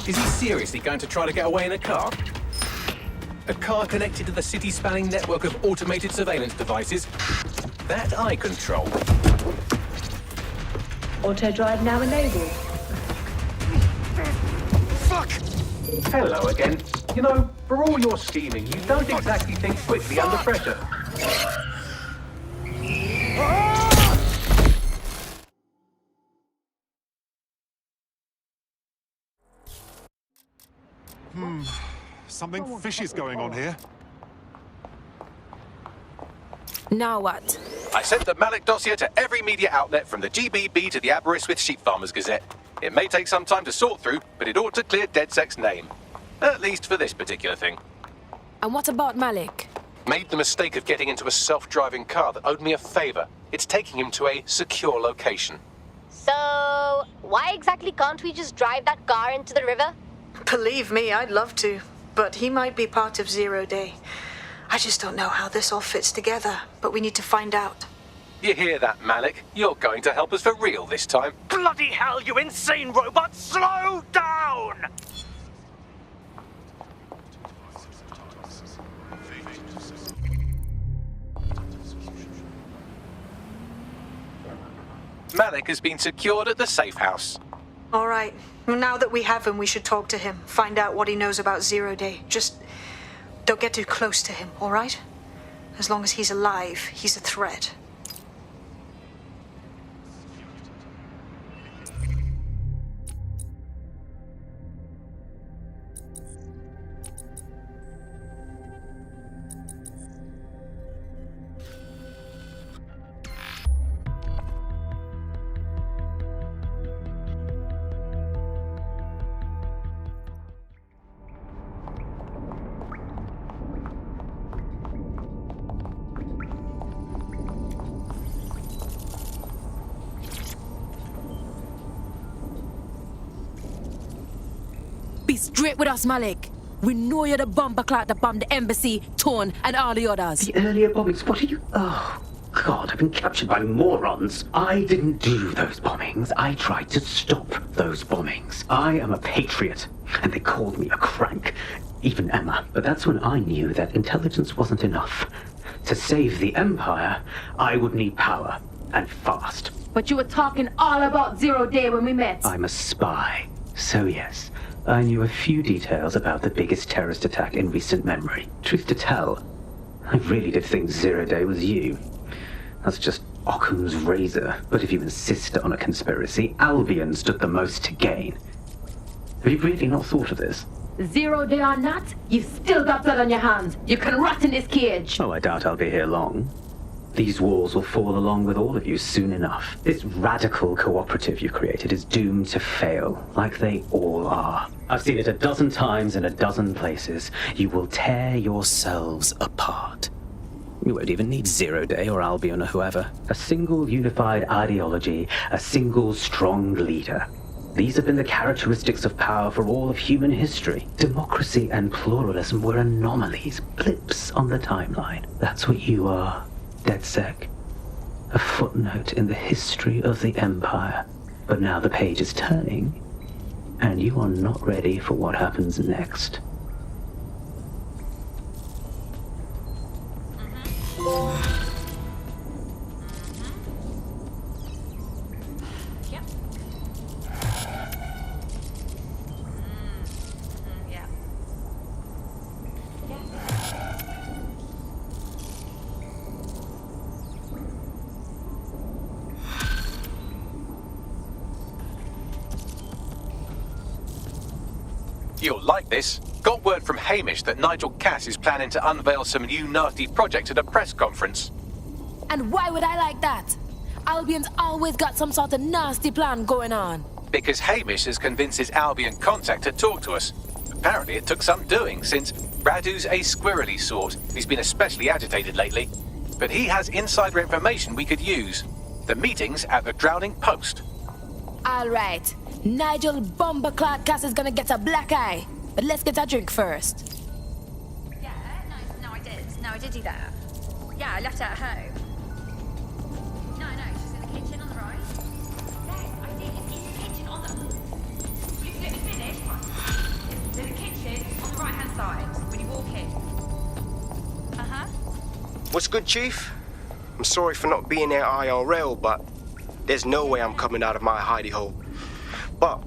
Is he seriously going to try to get away in a car? A car connected to the city-spanning network of automated surveillance devices? That I control. Auto drive now enabled. Fuck! Hello again. You know, for all your scheming, you don't exactly think quickly under pressure. Something fishy's going on here. Now what? I sent the Malik dossier to every media outlet from the GBB to the Aberystwyth Sheep Farmers Gazette. It may take some time to sort through, but it ought to clear DedSec's name. At least for this particular thing. And what about Malik? Made the mistake of getting into a self-driving car that owed me a favor. It's taking him to a secure location. So, why exactly can't we just drive that car into the river? Believe me, I'd love to. But he might be part of Zero Day. I just don't know how this all fits together, but we need to find out. You hear that, Malik? You're going to help us for real this time. Bloody hell, you insane robot! Slow down! Malik has been secured at the safe house. All right. Now that we have him, we should talk to him. Find out what he knows about Zero Day. Just don't get too close to him, all right? As long as he's alive, he's a threat. Be straight with us, Malik. We know you're the bomber clot that bombed the embassy, Torn, and all the others. The earlier bombings, what are you... Oh, God, I've been captured by morons. I didn't do those bombings. I tried to stop those bombings. I am a patriot, and they called me a crank. Even Emma. But that's when I knew that intelligence wasn't enough. To save the Empire, I would need power, and fast. But you were talking all about Zero Day when we met. I'm a spy, so yes. I knew a few details about the biggest terrorist attack in recent memory. Truth to tell, I really did think Zero Day was you. That's just Occam's razor. But if you insist on a conspiracy, Albion stood the most to gain. Have you really not thought of this? 0 Day or not, you've still got blood on your hands. You can rot in this cage. Oh, I doubt I'll be here long. These walls will fall along with all of you soon enough. This radical cooperative you created is doomed to fail, like they all are. I've seen it a dozen times in a dozen places. You will tear yourselves apart. You won't even need 0 Day or Albion or whoever. A single unified ideology, a single strong leader. These have been the characteristics of power for all of human history. Democracy and pluralism were anomalies, blips on the timeline. That's what you are, DedSec. A footnote in the history of the Empire. But now the page is turning, and you are not ready for what happens next. You'll like this. Got word from Hamish that Nigel Cass is planning to unveil some new nasty project at a press conference. And why would I like that? Albion's always got some sort of nasty plan going on. Because Hamish has convinced his Albion contact to talk to us. Apparently it took some doing, since Radu's a squirrely sort. He's been especially agitated lately. But he has insider information we could use. The meeting's at the Drowning Post. All right. Nigel Bomberclad Cass is gonna get a black eye. But let's get a drink first. Yeah, no, I did. No, I did do that. Yeah, I left it at home. No, she's in the kitchen on the right. Yes, I did. It's in the kitchen on the... Let me finish. It's in the kitchen on the right-hand side when you walk in. Uh-huh. What's good, Chief? I'm sorry for not being there IRL, but there's no way I'm coming out of my hidey hole. But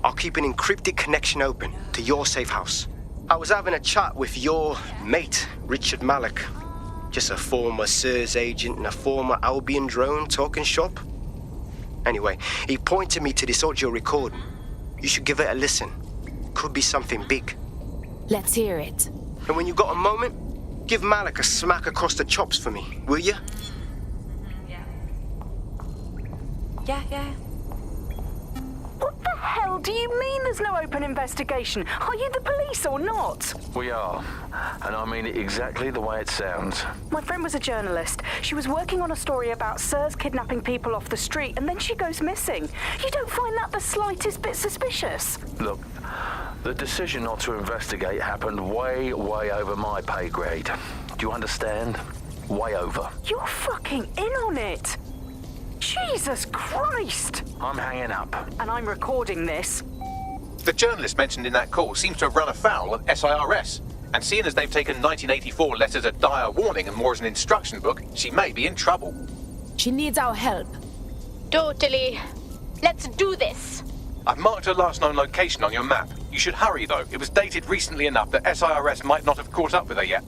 I'll keep an encrypted connection open to your safe house. I was having a chat with your mate, Richard Malik. Just a former SIRS agent and a former Albion drone talking shop. Anyway, he pointed me to this audio recording. You should give it a listen. Could be something big. Let's hear it. And when you got a moment, give Malik a smack across the chops for me, will you? Yeah. What the hell do you mean there's no open investigation? Are you the police or not? We are. And I mean it exactly the way it sounds. My friend was a journalist. She was working on a story about SIRS kidnapping people off the street, and then she goes missing. You don't find that the slightest bit suspicious? Look, the decision not to investigate happened way over my pay grade. Do you understand? Way over. You're fucking in on it. Jesus Christ! I'm hanging up. And I'm recording this. The journalist mentioned in that call seems to have run afoul of SIRS. And seeing as they've taken 1984 letters of dire warning and more as an instruction book, she may be in trouble. She needs our help. Totally. Let's do this. I've marked her last known location on your map. You should hurry, though. It was dated recently enough that SIRS might not have caught up with her yet.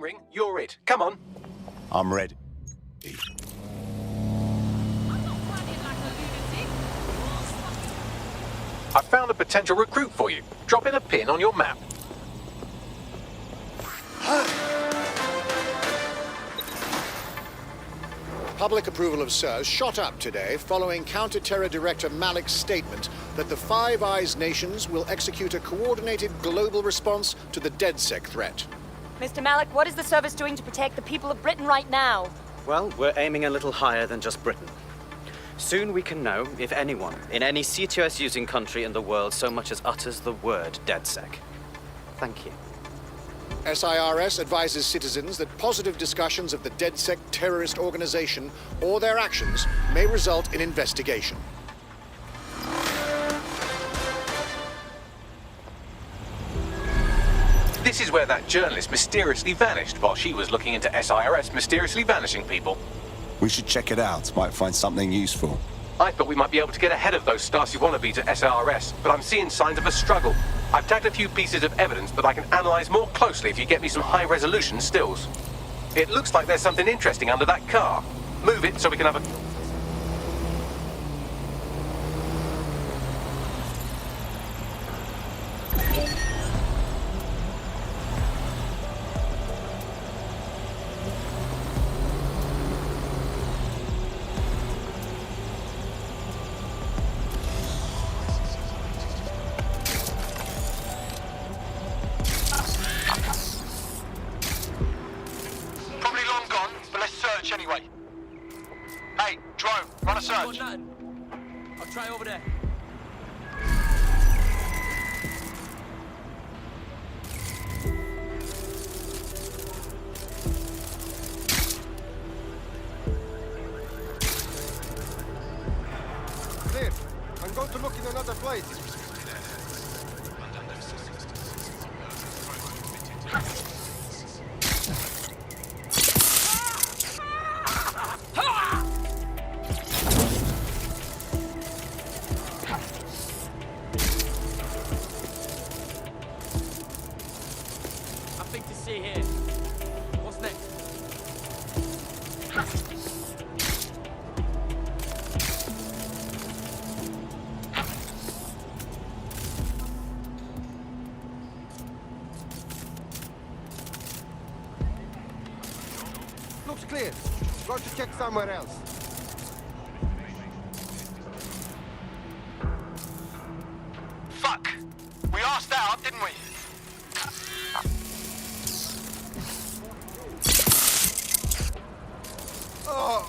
Ring, you're it. Come on. I'm ready. I found a potential recruit for you. Drop in a pin on your map. Public approval of SIRS shot up today following Counter-Terror Director Malik's statement that the Five Eyes nations will execute a coordinated global response to the DedSec threat. Mr. Malik, what is the service doing to protect the people of Britain right now? Well, we're aiming a little higher than just Britain. Soon we can know if anyone in any CTOS-using country in the world so much as utters the word DedSec. Thank you. SIRS advises citizens that positive discussions of the DedSec terrorist organization or their actions may result in investigation. This is where that journalist mysteriously vanished while she was looking into SIRS mysteriously vanishing people. We should check it out. Might find something useful. I thought we might be able to get ahead of those Stasi wannabes at SIRS, but I'm seeing signs of a struggle. I've tagged a few pieces of evidence that I can analyze more closely if you get me some high-resolution stills. It looks like there's something interesting under that car. Move it so we can have a... Probably long gone, but let's search anyway. Hey, drone, run a search. I'll try over there. Clear. I'm going to look in another place. Nothing to see here. What's next? Looks clear. Going to check somewhere else. Fuck! We asked that up, didn't we? Oh!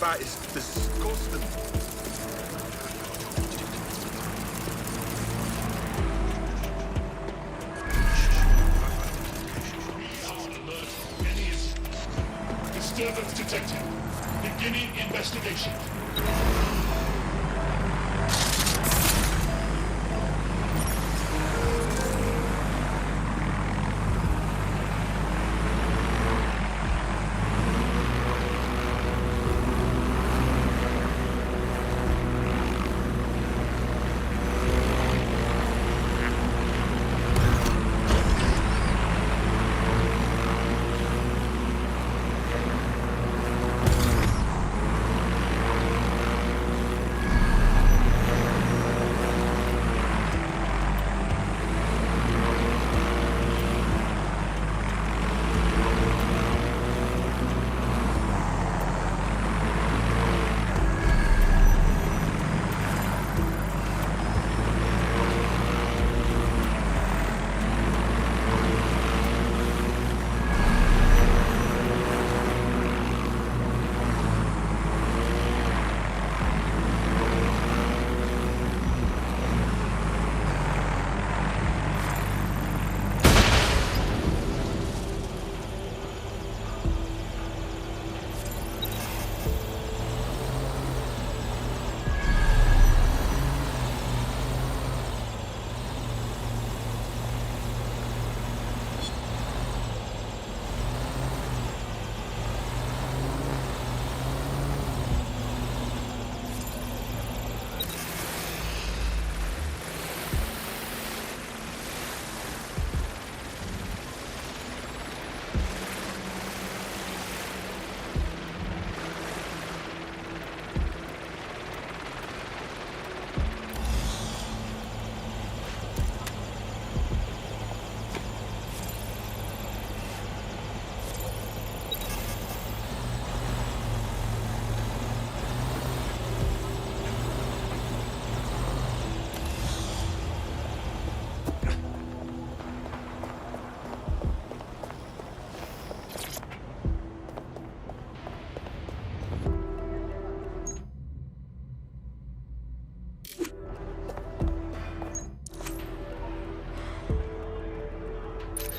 about is disgusting. Disturbance detected. Beginning investigation.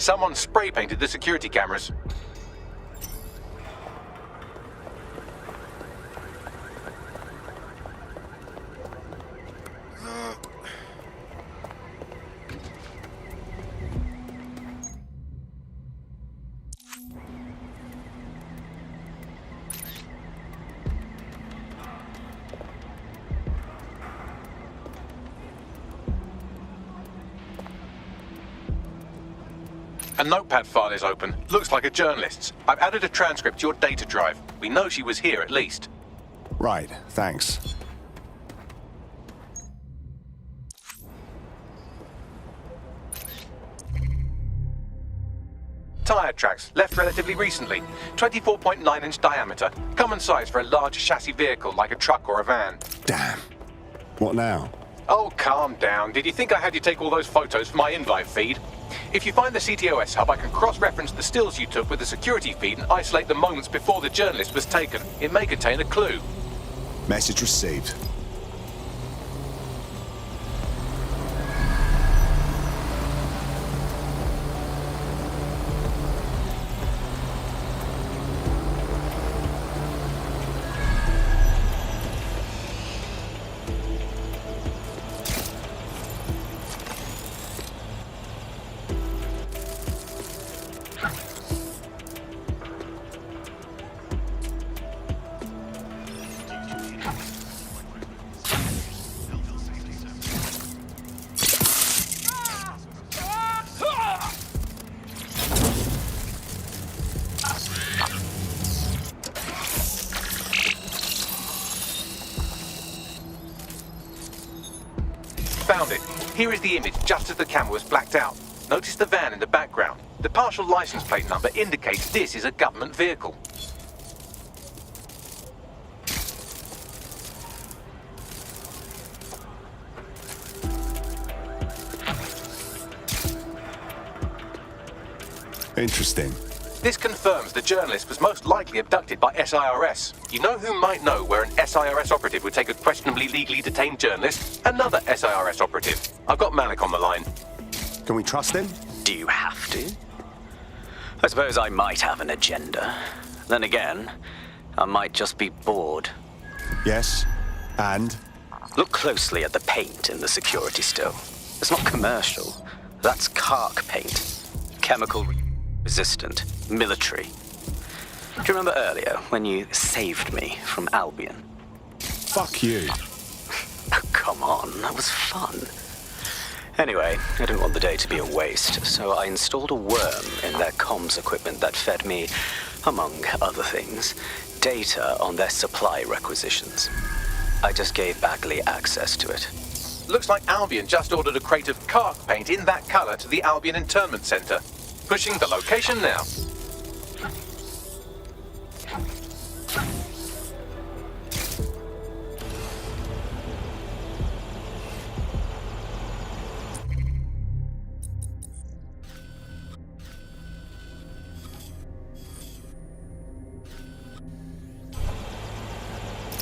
Someone spray painted the security cameras. A notepad file is open. Looks like a journalist's. I've added a transcript to your data drive. We know she was here at least. Right, thanks. Tyre tracks, left relatively recently. 24.9-inch diameter. Common size for a large chassis vehicle like a truck or a van. Damn. What now? Oh, calm down. Did you think I had you take all those photos for my invite feed? If you find the CTOS hub, I can cross-reference the stills you took with the security feed and isolate the moments before the journalist was taken. It may contain a clue. Message received. Found it. Here is the image just as the camera was blacked out. Notice the van in the background. The partial license plate number indicates this is a government vehicle. Interesting. This confirms the journalist was most likely abducted by SIRS. You know who might know where an SIRS operative would take a questionably legally detained journalist? Another SIRS operative. I've got Malik on the line. Can we trust him? Do you have to? I suppose I might have an agenda. Then again, I might just be bored. Yes, and? Look closely at the paint in the security still. It's not commercial. That's Kark paint. Chemical resistant. Military. Do you remember earlier when you saved me from Albion? Fuck you. Oh, come on, that was fun. Anyway, I didn't want the day to be a waste, so I installed a worm in their comms equipment that fed me, among other things, data on their supply requisitions. I just gave Bagley access to it. Looks like Albion just ordered a crate of Kark paint in that color to the Albion Internment Center. Pushing the location now.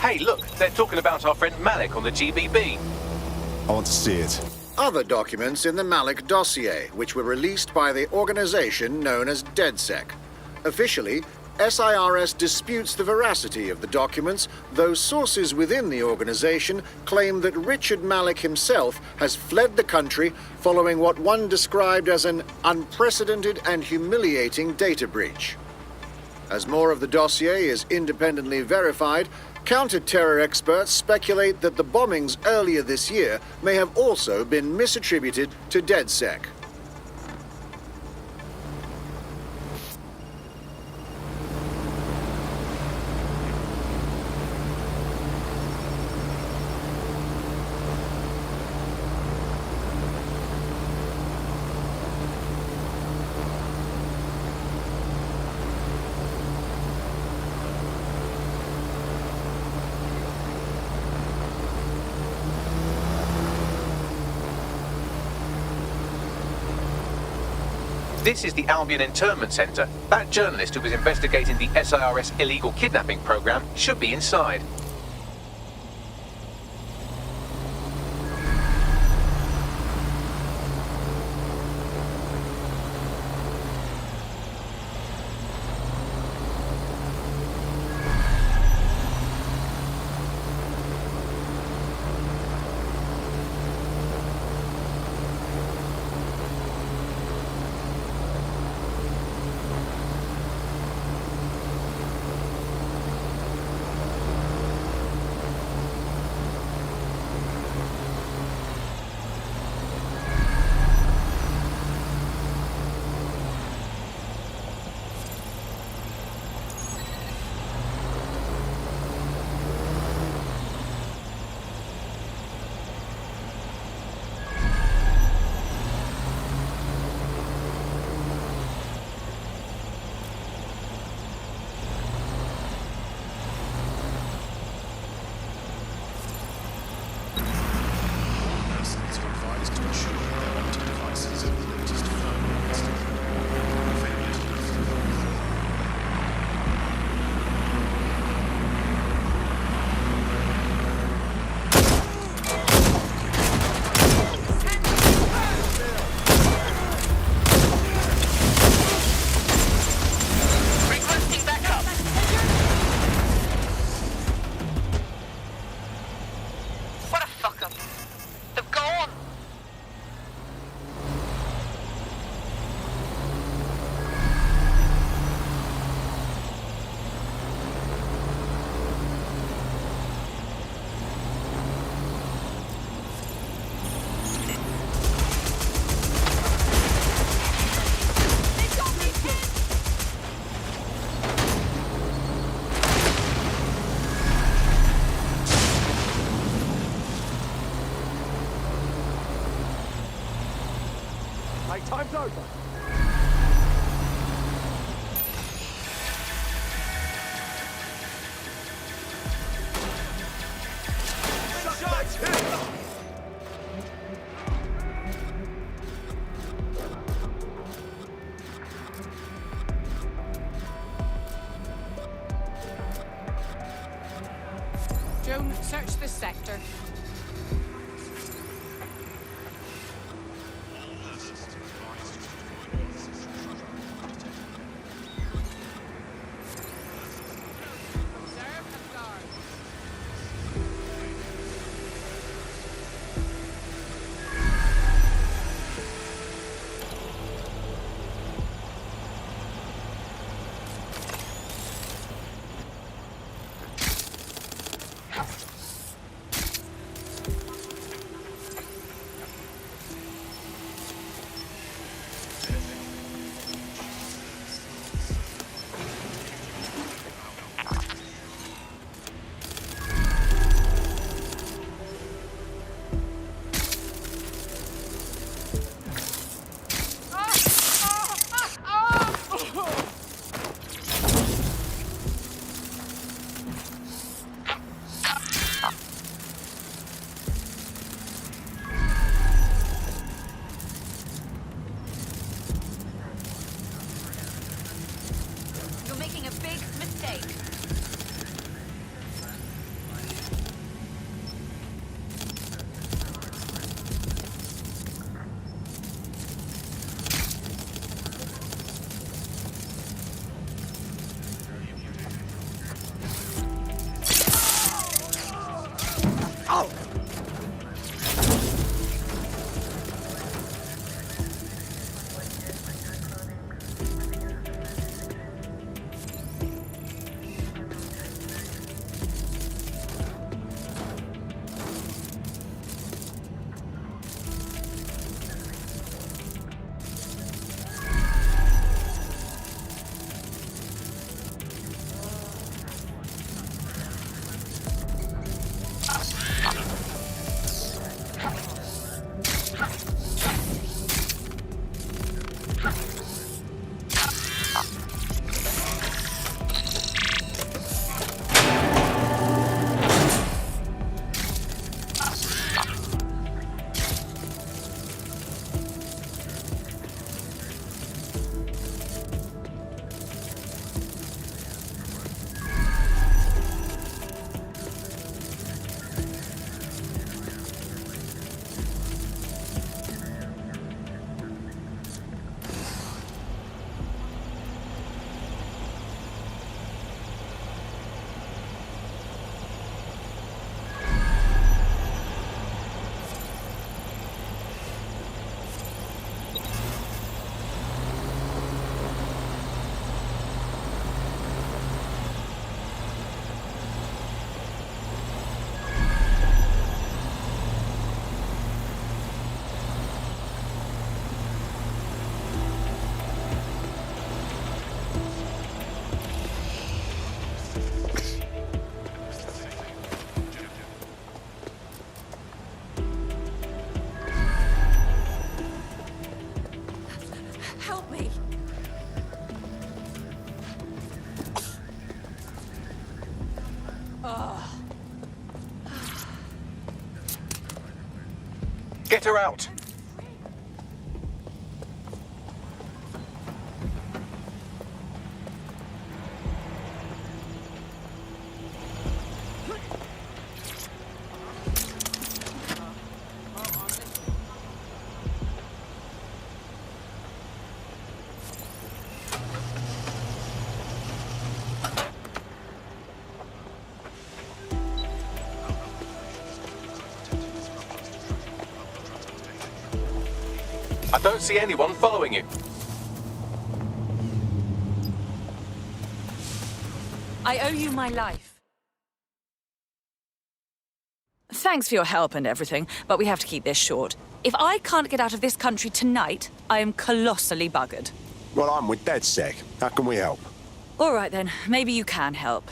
Hey, look, they're talking about our friend Malik on the GBB. I want to see it. Other documents in the Malik dossier, which were released by the organization known as DedSec. Officially, SIRS disputes the veracity of the documents, though sources within the organization claim that Richard Malik himself has fled the country following what one described as an unprecedented and humiliating data breach. As more of the dossier is independently verified, counter-terror experts speculate that the bombings earlier this year may have also been misattributed to DedSec. This is the Albion Internment Center. That journalist who was investigating the SIRS illegal kidnapping program should be inside. Time's over. Drone, search this sector. Get her out! I don't see anyone following you. I owe you my life. Thanks for your help and everything, but we have to keep this short. If I can't get out of this country tonight, I am colossally buggered. Well, I'm with DedSec. How can we help? All right then, maybe you can help.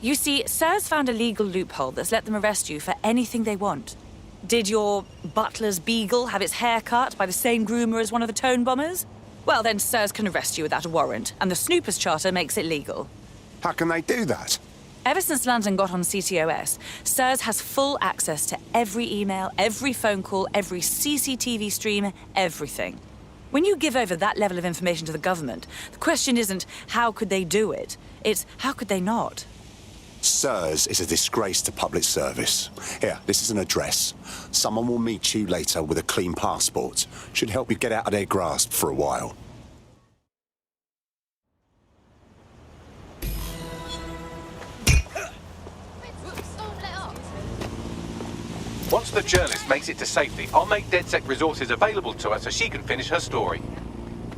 You see, SIRS found a legal loophole that's let them arrest you for anything they want. Did your butler's beagle have its hair cut by the same groomer as one of the tone bombers? Well, then SIRS can arrest you without a warrant, and the Snoopers Charter makes it legal. How can they do that? Ever since London got on CTOS, SIRS has full access to every email, every phone call, every CCTV stream, everything. When you give over that level of information to the government, the question isn't how could they do it, it's how could they not? SIRS is a disgrace to public service. Here, this is an address. Someone will meet you later with a clean passport. Should help you get out of their grasp for a while. Once the journalist makes it to safety, I'll make DedSec resources available to her so she can finish her story.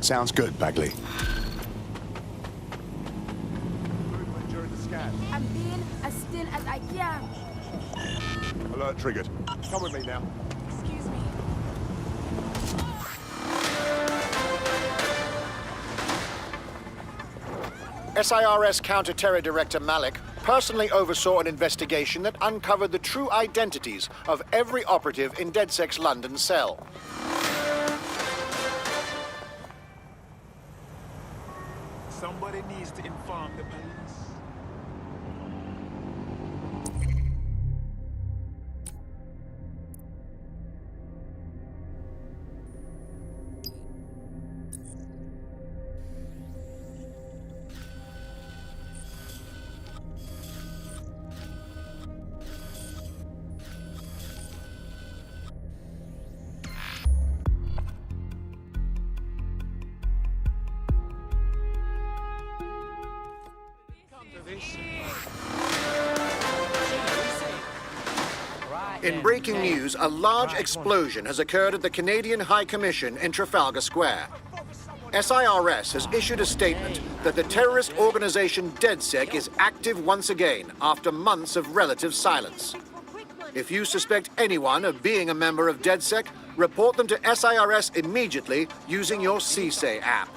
Sounds good, Bagley. I'm being as still as I can. Alert triggered. Come with me now. Excuse me. SIRS Counter-Terror Director Malik personally oversaw an investigation that uncovered the true identities of every operative in DedSec's London cell. Somebody needs to inform the police. In breaking news, a large explosion has occurred at the Canadian High Commission in Trafalgar Square. SIRS has issued a statement that the terrorist organization DedSec is active once again after months of relative silence. If you suspect anyone of being a member of DedSec, report them to SIRS immediately using your CSAY app.